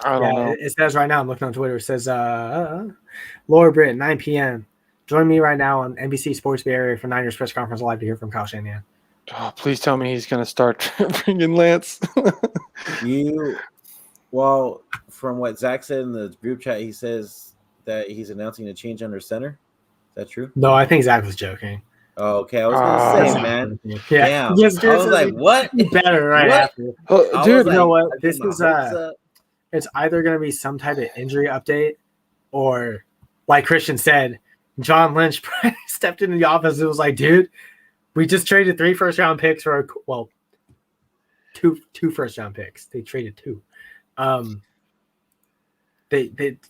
I don't know. It says right now, I'm looking on Twitter, it says, Laura Britt, 9 p.m. Join me right now on NBC Sports Bay Area for Niners press conference live to hear from Kyle Shanahan. Oh, please tell me he's going to start bringing Lance. Well, from what Zach said in the group chat, he says that he's announcing a change under center. Is that true? No, I think Zach was joking. Oh, okay. I was going to say, man. Yeah. Damn. Yes, I was like, what? Better right what? after. Dude, you know what? This is it's either going to be some type of injury update or, like Christian said, John Lynch stepped into the office and was like, dude, we just traded 3 first-round picks for, two first-round picks. They traded 2.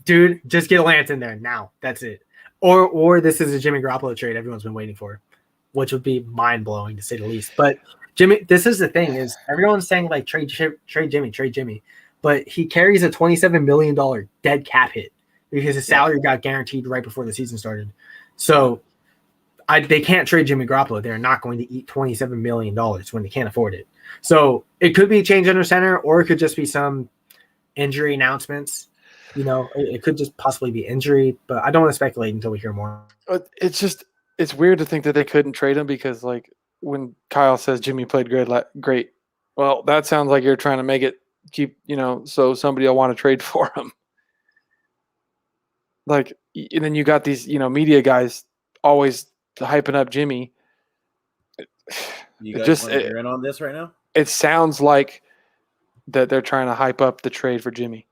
Dude, just get Lance in there now. That's it. Or this is a Jimmy Garoppolo trade everyone's been waiting for, which would be mind-blowing to say the least. But Jimmy, this is the thing is everyone's saying like trade Jimmy, but he carries a $27 million dead cap hit because his salary got guaranteed right before the season started. So they can't trade Jimmy Garoppolo. They're not going to eat $27 million when they can't afford it. So it could be a change under center, or it could just be some injury announcements. You know, it could just possibly be injury, but I don't want to speculate until we hear more. It's weird to think that they couldn't trade him because, like, when Kyle says Jimmy played great, well, that sounds like you're trying to make it keep, so somebody will want to trade for him. Like, and then you got these, media guys always hyping up Jimmy. You guys are in on this right now? It sounds like that they're trying to hype up the trade for Jimmy.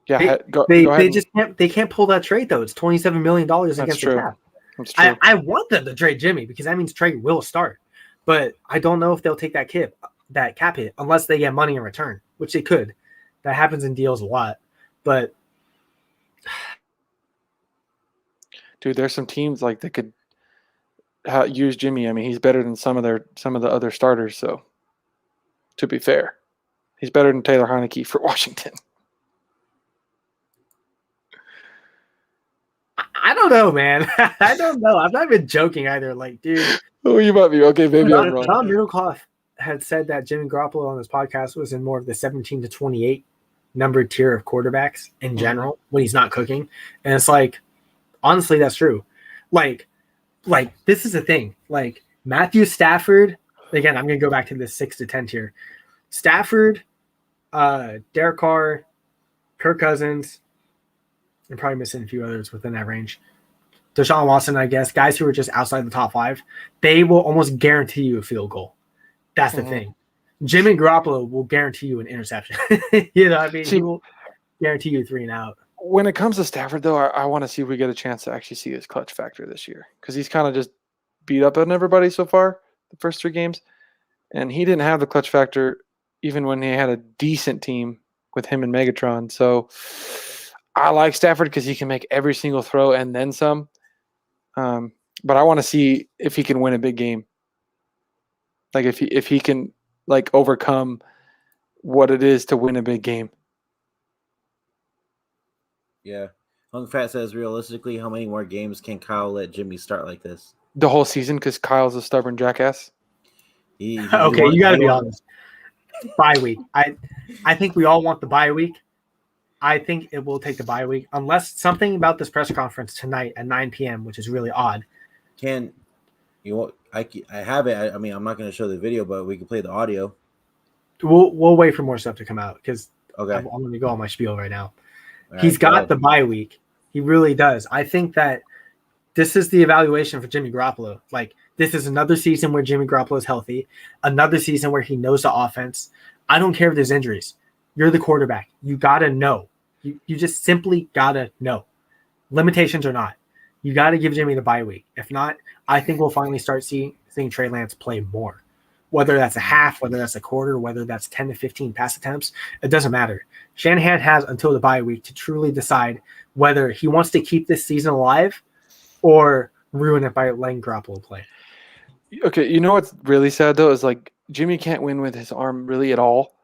Yeah, go ahead. They can't pull that trade though. It's $27 million against the cap. That's true. I want them to trade Jimmy because that means trade will start. But I don't know if they'll take that cap hit unless they get money in return, which they could. That happens in deals a lot. But dude, there's some teams like that could use Jimmy. I mean, he's better than some of the other starters. So, to be fair, he's better than Taylor Heineke for Washington. I don't know, man. I don't know. I'm not even joking either. Like, dude. Oh, you might be. Okay, maybe I'm wrong. John Middlecoff had said that Jimmy Garoppolo on his podcast was in more of the 17 to 28 numbered tier of quarterbacks in general when he's not cooking. And it's like, honestly, that's true. Like this is the thing. Like, Matthew Stafford, again, I'm going to go back to this 6 to 10 tier. Stafford, Derek Carr, Kirk Cousins, I'm probably missing a few others within that range. Deshaun Watson, I guess, guys who are just outside the top 5, they will almost guarantee you a field goal. That's the thing. Jimmy Garoppolo will guarantee you an interception. You know what I mean? He will guarantee you 3 and out. When it comes to Stafford, though, I want to see if we get a chance to actually see his clutch factor this year because he's kind of just beat up on everybody so far, the first 3 games. And he didn't have the clutch factor even when he had a decent team with him and Megatron. So I like Stafford because he can make every single throw and then some. But I want to see if he can win a big game. Like if he can like overcome what it is to win a big game. Yeah. Hung Fat says, realistically, how many more games can Kyle let Jimmy start like this? The whole season, because Kyle's a stubborn jackass. Okay, you got to be honest. Bye week. I think we all want the bye week. I think it will take the bye week unless something about this press conference tonight at 9 p.m., which is really odd. Can you? I have it. I mean, I'm not going to show the video, but we can play the audio. We'll wait for more stuff to come out because Okay. I'm going to go on my spiel right now. All He's right, got the bye week. He really does. I think that this is the evaluation for Jimmy Garoppolo. Like, this is another season where Jimmy Garoppolo is healthy, another season where he knows the offense. I don't care if there's injuries. You're the quarterback. You got to know. You just simply got to know. Limitations or not. You got to give Jimmy the bye week. If not, I think we'll finally start seeing Trey Lance play more. Whether that's a half, whether that's a quarter, whether that's 10 to 15 pass attempts, it doesn't matter. Shanahan has until the bye week to truly decide whether he wants to keep this season alive or ruin it by letting Garoppolo play. Okay, you know what's really sad, though, is like Jimmy can't win with his arm really at all.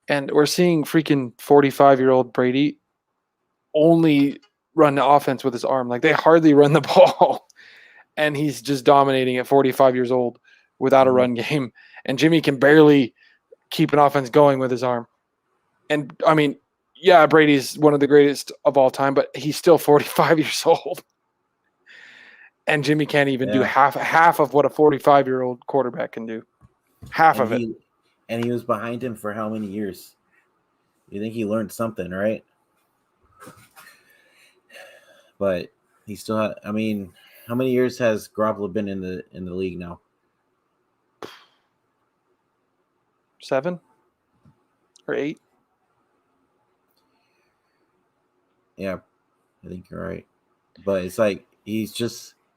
And we're seeing freaking 45-year-old Brady only run the offense with his arm. Like, they hardly run the ball. And he's just dominating at 45 years old without a run game. And Jimmy can barely keep an offense going with his arm. And, I mean, yeah, Brady's one of the greatest of all time, but he's still 45 years old. And Jimmy can't even do half of what a 45-year-old quarterback can do. Half of it. And he was behind him for how many years? You think he learned something, right? But he still had, I mean, how many years has Garoppolo been in the league now? 7 or 8. Yeah, I think you're right. But it's like he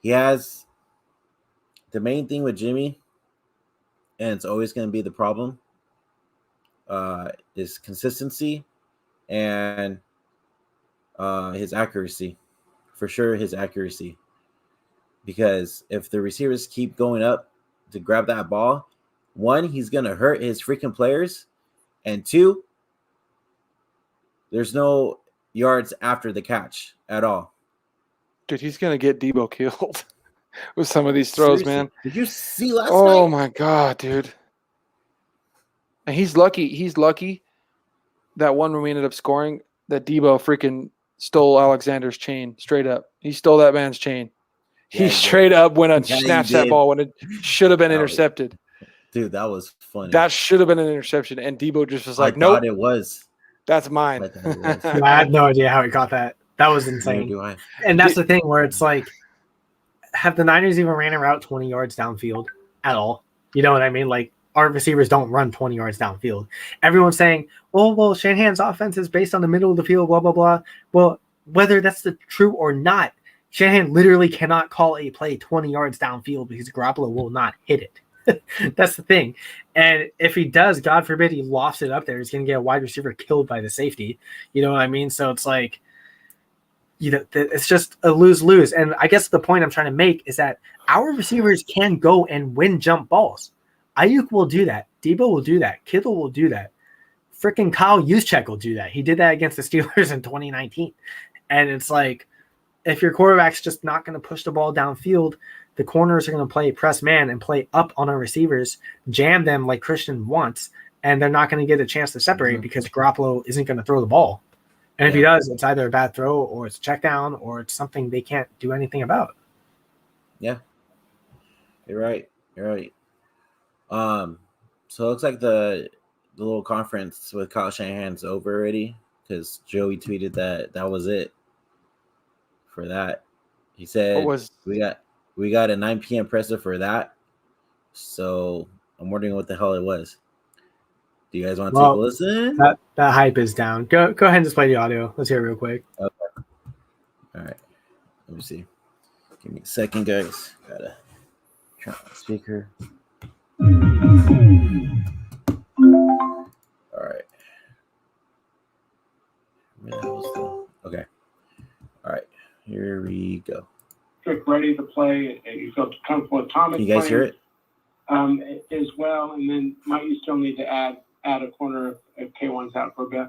has the main thing with Jimmy, and it's always going to be the problem, is consistency and his accuracy. For sure, his accuracy. Because if the receivers keep going up to grab that ball, one, he's going to hurt his freaking players. And two, there's no yards after the catch at all. Dude, he's going to get Debo killed with some of these throws, Seriously. man. Did you see last night? Oh, my God, dude. And he's lucky that one when we ended up scoring that Debo freaking stole Alexander's chain straight up. He stole that man's chain. He straight up went and snatched that ball when it should have been intercepted. Dude, that was funny. That should have been an interception. And Debo just was like, I nope. thought it was. That's mine. I had no idea how he got that. That was insane. And that's the thing where it's like, have the Niners even ran a route 20 yards downfield at all? You know what I mean? Like, our receivers don't run 20 yards downfield. Everyone's saying, well, Shanahan's offense is based on the middle of the field, blah, blah, blah. Well, whether that's the true or not, Shanahan literally cannot call a play 20 yards downfield because Garoppolo will not hit it. That's the thing. And if he does, God forbid, he lofts it up there, he's going to get a wide receiver killed by the safety. You know what I mean? So it's like, you know, it's just a lose-lose. And I guess the point I'm trying to make is that our receivers can go and win jump balls. Ayuk will do that. Debo will do that. Kittle will do that. Freaking Kyle Juszczyk will do that. He did that against the Steelers in 2019. And it's like, if your quarterback's just not going to push the ball downfield, the corners are going to play press man and play up on our receivers, jam them like Christian wants, and they're not going to get a chance to separate because Garoppolo isn't going to throw the ball. And if he does, it's either a bad throw or it's a check down or it's something they can't do anything about. Yeah. You're right. So it looks like the little conference with Kyle Shanahan's over already because Joey tweeted that was it for that. He said we got a 9 p.m. presser for that. So I'm wondering what the hell it was. Do you guys want to take a listen? That hype is down. Go ahead and just play the audio. Let's hear it real quick. Okay. All right. Let me see. Give me a second, guys. Gotta turn on the speaker. All right. Okay. Here we go. Kirk ready to play. You felt comfortable with Thomas. Can you guys hear it? As well, and then might you still need to add a corner if K1's out for a bit?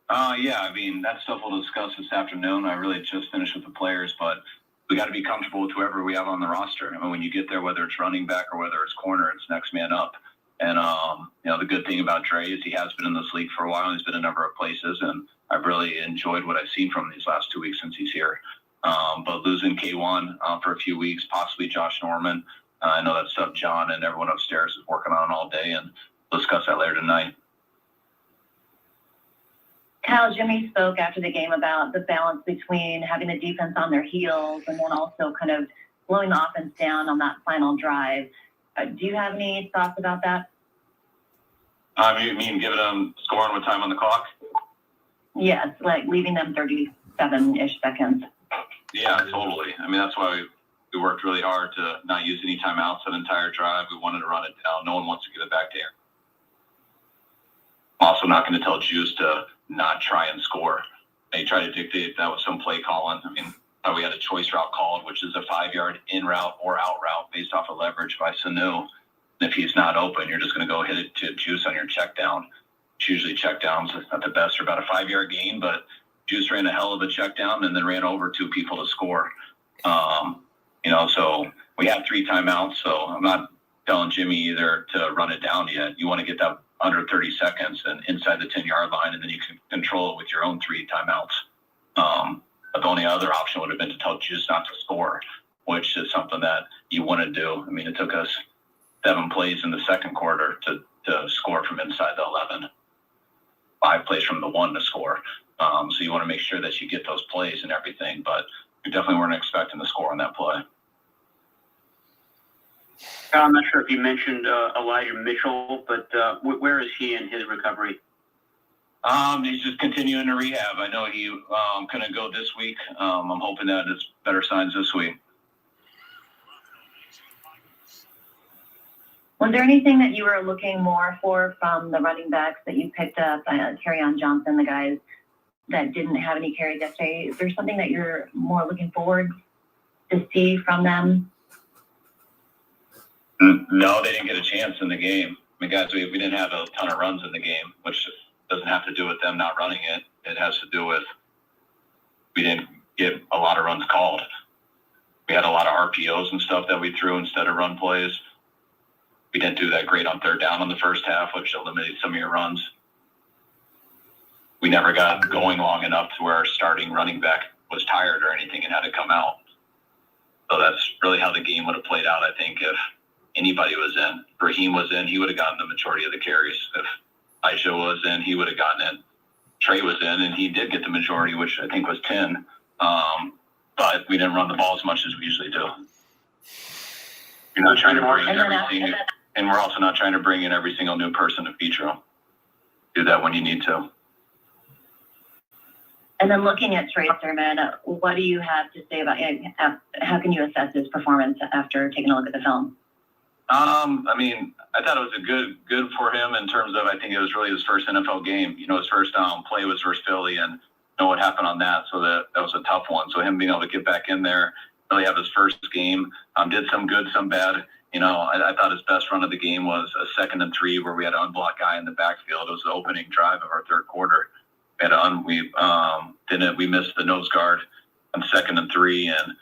Yeah, I mean, that stuff we'll discuss this afternoon. I really just finished with the players, but we got to be comfortable with whoever we have on the roster. I mean, when you get there, whether it's running back or whether it's corner, it's next man up. And, the good thing about Dre is he has been in this league for a while. He's been a number of places, and I've really enjoyed what I've seen from him these last 2 weeks since he's here. But losing K1 for a few weeks, possibly Josh Norman, I know that's stuff John and everyone upstairs is working on all day, and we'll discuss that later tonight. Kyle, Jimmy spoke after the game about the balance between having the defense on their heels and then also kind of slowing the offense down on that final drive. Do you have any thoughts about that? You mean giving them scoring with time on the clock? Yes, like leaving them 37-ish seconds. Yeah, totally. I mean, that's why we worked really hard to not use any timeouts that entire drive. We wanted to run it down. No one wants to give it back to Aaron. I'm also not going to tell Juice to not try and score. They try to dictate that with some play calling. I mean, we had a choice route called, which is a 5-yard in route or out route based off of leverage by Sanu. And if he's not open, you're just going to go hit it to Juice on your check down. It's usually check downs. It's not the best for about a 5-yard gain, but Juice ran a hell of a check down and then ran over 2 people to score. So we had 3 timeouts, so I'm not telling Jimmy either to run it down yet. You want to get that under 30 seconds and inside the 10-yard line, and then you can control it with your own 3 timeouts. But the only other option would have been to tell Juice not to score, which is something that you want to do. I mean, it took us 7 plays in the second quarter to score from inside the 11, 5 plays from the 1 to score. So you want to make sure that you get those plays and everything, but we definitely weren't expecting the score on that play. I'm not sure if you mentioned Elijah Mitchell, but where is he in his recovery? He's just continuing to rehab. I know he couldn't go this week. I'm hoping that it's better signs this week. Was there anything that you were looking more for from the running backs that you picked up, Kerryon Johnson, the guys that didn't have any carries yesterday? Is there something that you're more looking forward to see from them? No, they didn't get a chance in the game. I mean, guys, we didn't have a ton of runs in the game, which doesn't have to do with them not running it. It has to do with we didn't get a lot of runs called. We had a lot of RPOs and stuff that we threw instead of run plays. We didn't do that great on third down in the first half, which eliminated some of your runs. We never got going long enough to where our starting running back was tired or anything and had to come out. So that's really how the game would have played out, I think, if anybody was in. If Raheem was in, he would have gotten the majority of the carries. If Aisha was in, he would have gotten it. Trey was in, and he did get the majority, which I think was 10. But we didn't run the ball as much as we usually do. You're not trying to bring in everything, and we're also not trying to bring in every single new person to feature them. Do that when you need to. And then looking at Trey Sermon, what do you have to say about how can you assess his performance after taking a look at the film? I mean, I thought it was a good for him in terms of, I think it was really his first NFL game. You know, his first play was versus Philly, and know what happened on that. So that was a tough one. So him being able to get back in there, really have his first game, did some good, some bad. You know, I thought his best run of the game was a 2nd and 3 where we had an unblocked guy in the backfield. It was the opening drive of our third quarter. We missed the nose guard on 2nd and 3 and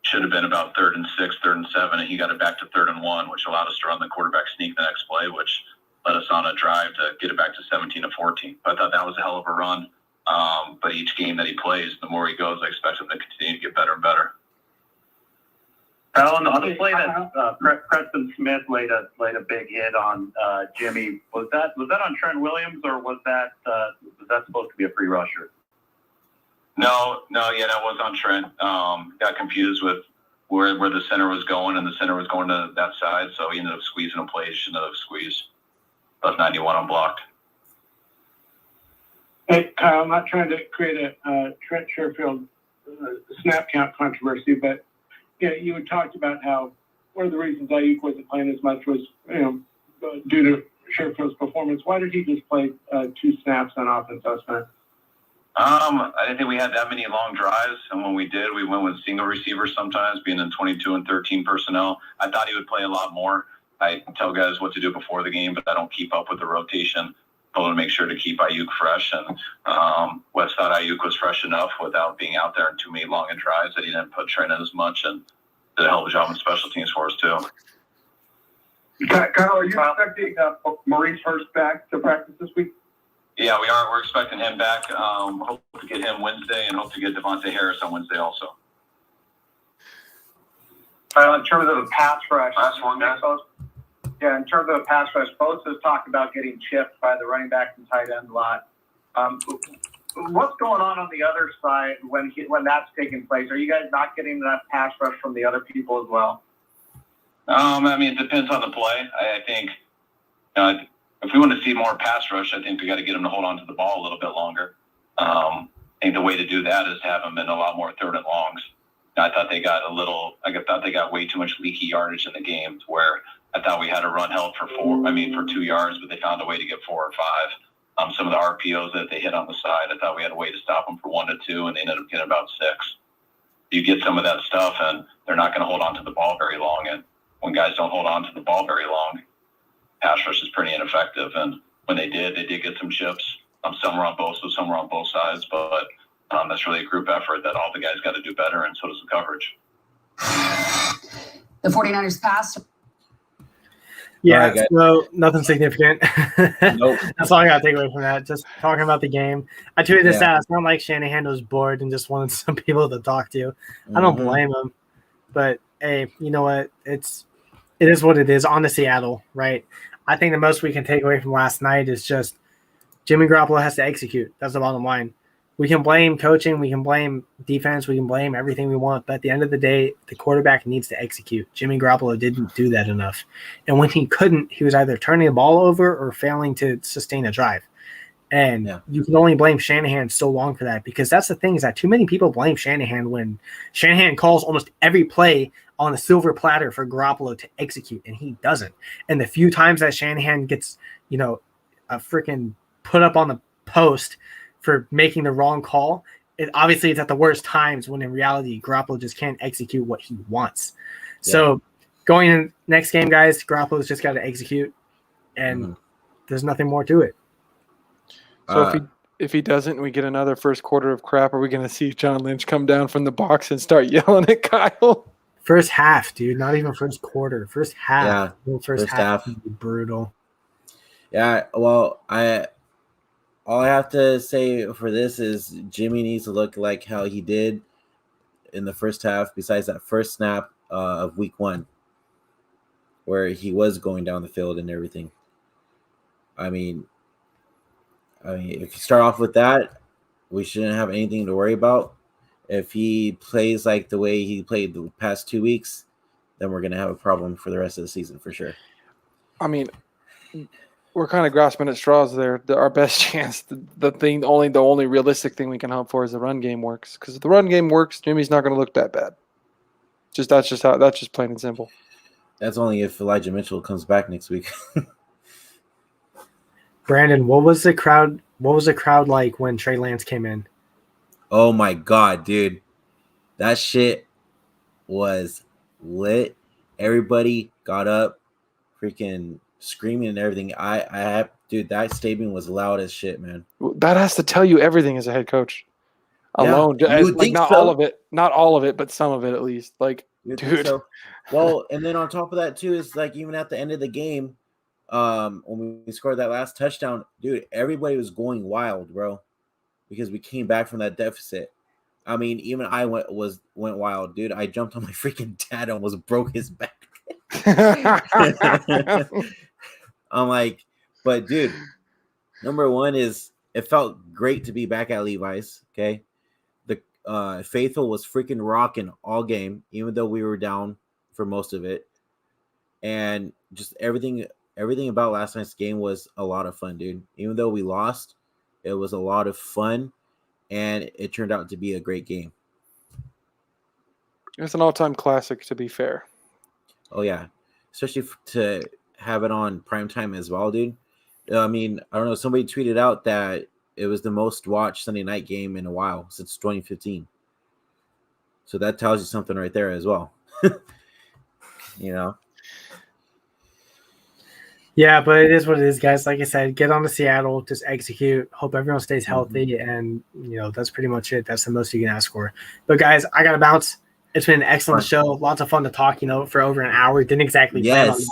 should have been about 3rd and 6, 3rd and 7, and he got it back to 3rd and 1, which allowed us to run the quarterback sneak the next play, which led us on a drive to get it back to 17-14. I thought that was a hell of a run. But each game that he plays, the more he goes, I expect him to continue to get better and better. On the play that Preston Smith laid a big hit on Jimmy, was that on Trent Williams, or was that supposed to be a free rusher? No, that was on Trent. Got confused with where the center was going, and the center was going to that side, so he ended up squeezing a play. He shouldn't have squeezed. Left 91 unblocked. Hey, Kyle, I'm not trying to create a Trent Sherfield snap count controversy, but you had talked about how one of the reasons Ayuk wasn't playing as much was due to Sherfield's performance. Why did he just play 2 snaps on offense last night? I didn't think we had that many long drives, and when we did, we went with single receivers sometimes, being in 22 and 13 personnel. I thought he would play a lot more. I tell guys what to do before the game, but I don't keep up with the rotation. Told him to make sure to keep Ayuk fresh, and Wes thought Ayuk was fresh enough without being out there in too many long drives that he didn't put Trent in as much, and did a hell of a job on special teams for us too. Kyle, are you expecting Maurice Hurst back to practice this week? Yeah, we are. We're expecting him back. Hope to get him Wednesday, and hope to get Devontae Harris on Wednesday also. In terms of the pass rush, Last one, guys. Yeah, in terms of the pass rush, both has talked about getting chipped by the running back and tight end a lot. What's going on the other side when that's taking place? Are you guys not getting enough pass rush from the other people as well? I mean, it depends on the play. I think if we want to see more pass rush, I think we got to get them to hold on to the ball a little bit longer. I think the way to do that is to have them in a lot more third and longs. I thought they got way too much leaky yardage in the game, where I thought we had a run held for 2 yards, but they found a way to get 4 or 5. Some of the RPOs that they hit on the side, I thought we had a way to stop them for 1 to 2, and they ended up getting about 6. You get some of that stuff, and they're not going to hold on to the ball very long. And when guys don't hold on to the ball very long, pass rush is pretty ineffective. And when they did get some chips. Some were on both, so some were on both sides, but that's really a group effort that all the guys got to do better, and so does the coverage. The 49ers passed. Yeah, Right, so nothing significant. Nope. That's all I got to take away from that. Just talking about the game. I tweeted this Yeah. out. It's not like Shanahan was bored and just wanted some people to talk to. I don't blame him. But, hey, you know what? It is what it is on to Seattle, right? I think the most we can take away from last night is just Jimmy Garoppolo has to execute. That's the bottom line. We can blame coaching, we can blame defense, we can blame everything we want, but at the end of the day, the quarterback needs to execute. Jimmy Garoppolo didn't do that enough. And when he couldn't, he was either turning the ball over or failing to sustain a drive. And you can only blame Shanahan so long for that, because that's the thing, is that too many people blame Shanahan when Shanahan calls almost every play on a silver platter for Garoppolo to execute, and he doesn't. And the few times that Shanahan gets, a freaking put up on the post for making the wrong call, obviously it's at the worst times, when in reality Garoppolo just can't execute what he wants. Yeah. So going in next game, guys, Garoppolo's just got to execute, and there's nothing more to it. So if he doesn't, we get another first quarter of crap. Are we going to see John Lynch come down from the box and start yelling at Kyle? First half, dude, not even first quarter. First half. Yeah, first half would be brutal. Yeah, well, all I have to say for this is Jimmy needs to look like how he did in the first half, besides that first snap of week 1, where he was going down the field and everything. I mean, if you start off with that, we shouldn't have anything to worry about. If he plays like the way he played the past 2 weeks, then we're going to have a problem for the rest of the season for sure. I mean, we're kind of grasping at straws there. Our best chance, the only realistic thing we can hope for is the run game works. Because if the run game works, Jimmy's not going to look that bad. That's just plain and simple. That's only if Elijah Mitchell comes back next week. Brandon, what was the crowd like when Trey Lance came in? Oh my God, dude. That shit was lit. Everybody got up, freaking screaming and everything. Dude, that stadium was loud as shit, man. That has to tell you everything as a head coach. Alone. Yeah, you would think not so. not all of it, but some of it at least. Like, dude. So. Well, and then on top of that too, is like even at the end of the game, when we scored that last touchdown, dude, everybody was going wild, bro, because we came back from that deficit. I mean, even I went wild, dude. I jumped on my freaking dad and almost broke his back. I'm like, but dude, number one is it felt great to be back at Levi's. Okay, the faithful was freaking rocking all game, even though we were down for most of it, and just everything about last night's game was a lot of fun, dude. Even though we lost, it was a lot of fun, and it turned out to be a great game. It's an all-time classic, to be fair. Oh yeah, especially to have it on primetime as well, dude. I mean, I don't know. Somebody tweeted out that it was the most watched Sunday night game in a while since 2015. So that tells you something right there as well. You know. Yeah, but it is what it is, guys. Like I said, get on to Seattle, just execute. Hope everyone stays healthy, and that's pretty much it. That's the most you can ask for. But guys, I gotta bounce. It's been an excellent show. Lots of fun to talk, for over an hour. Didn't exactly plan on that.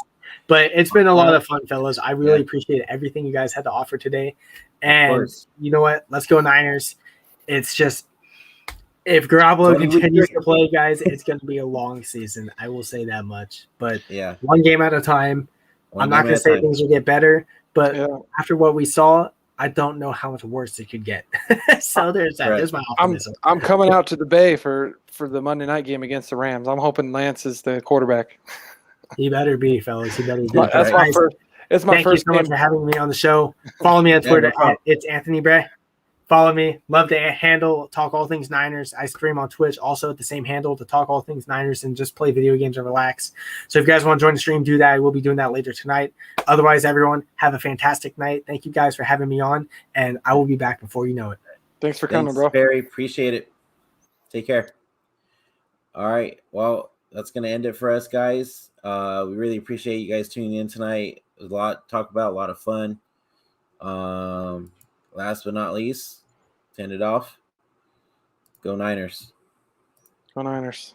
But it's been a lot of fun, fellas. I really appreciate everything you guys had to offer today. And you know what? Let's go Niners. It's just if Garoppolo continues to play, guys, it's going to be a long season. I will say that much. But one game at a time. I'm not going to say things will get better, but after what we saw, I don't know how much worse it could get. So there's that. There's my optimism. I'm coming out to the Bay for the Monday night game against the Rams. I'm hoping Lance is the quarterback. He better be, fellas. He better be. That's my first. It's my Thank first. Thank you so much for having me on the show. Follow me on Twitter at It's Anthony Bray. Follow me. Love the handle Talk All Things Niners. I stream on Twitch also at the same handle to Talk All Things Niners and just play video games and relax. So if you guys want to join the stream, do that. I will be doing that later tonight. Otherwise, everyone, have a fantastic night. Thank you guys for having me on, and I will be back before you know it. Thanks for coming, bro. Barry. Appreciate it. Take care. All right. Well, that's going to end it for us, guys. We really appreciate you guys tuning in tonight. There's a lot to talk about, a lot of fun. Last but not least, to end it off, go Niners. Go Niners.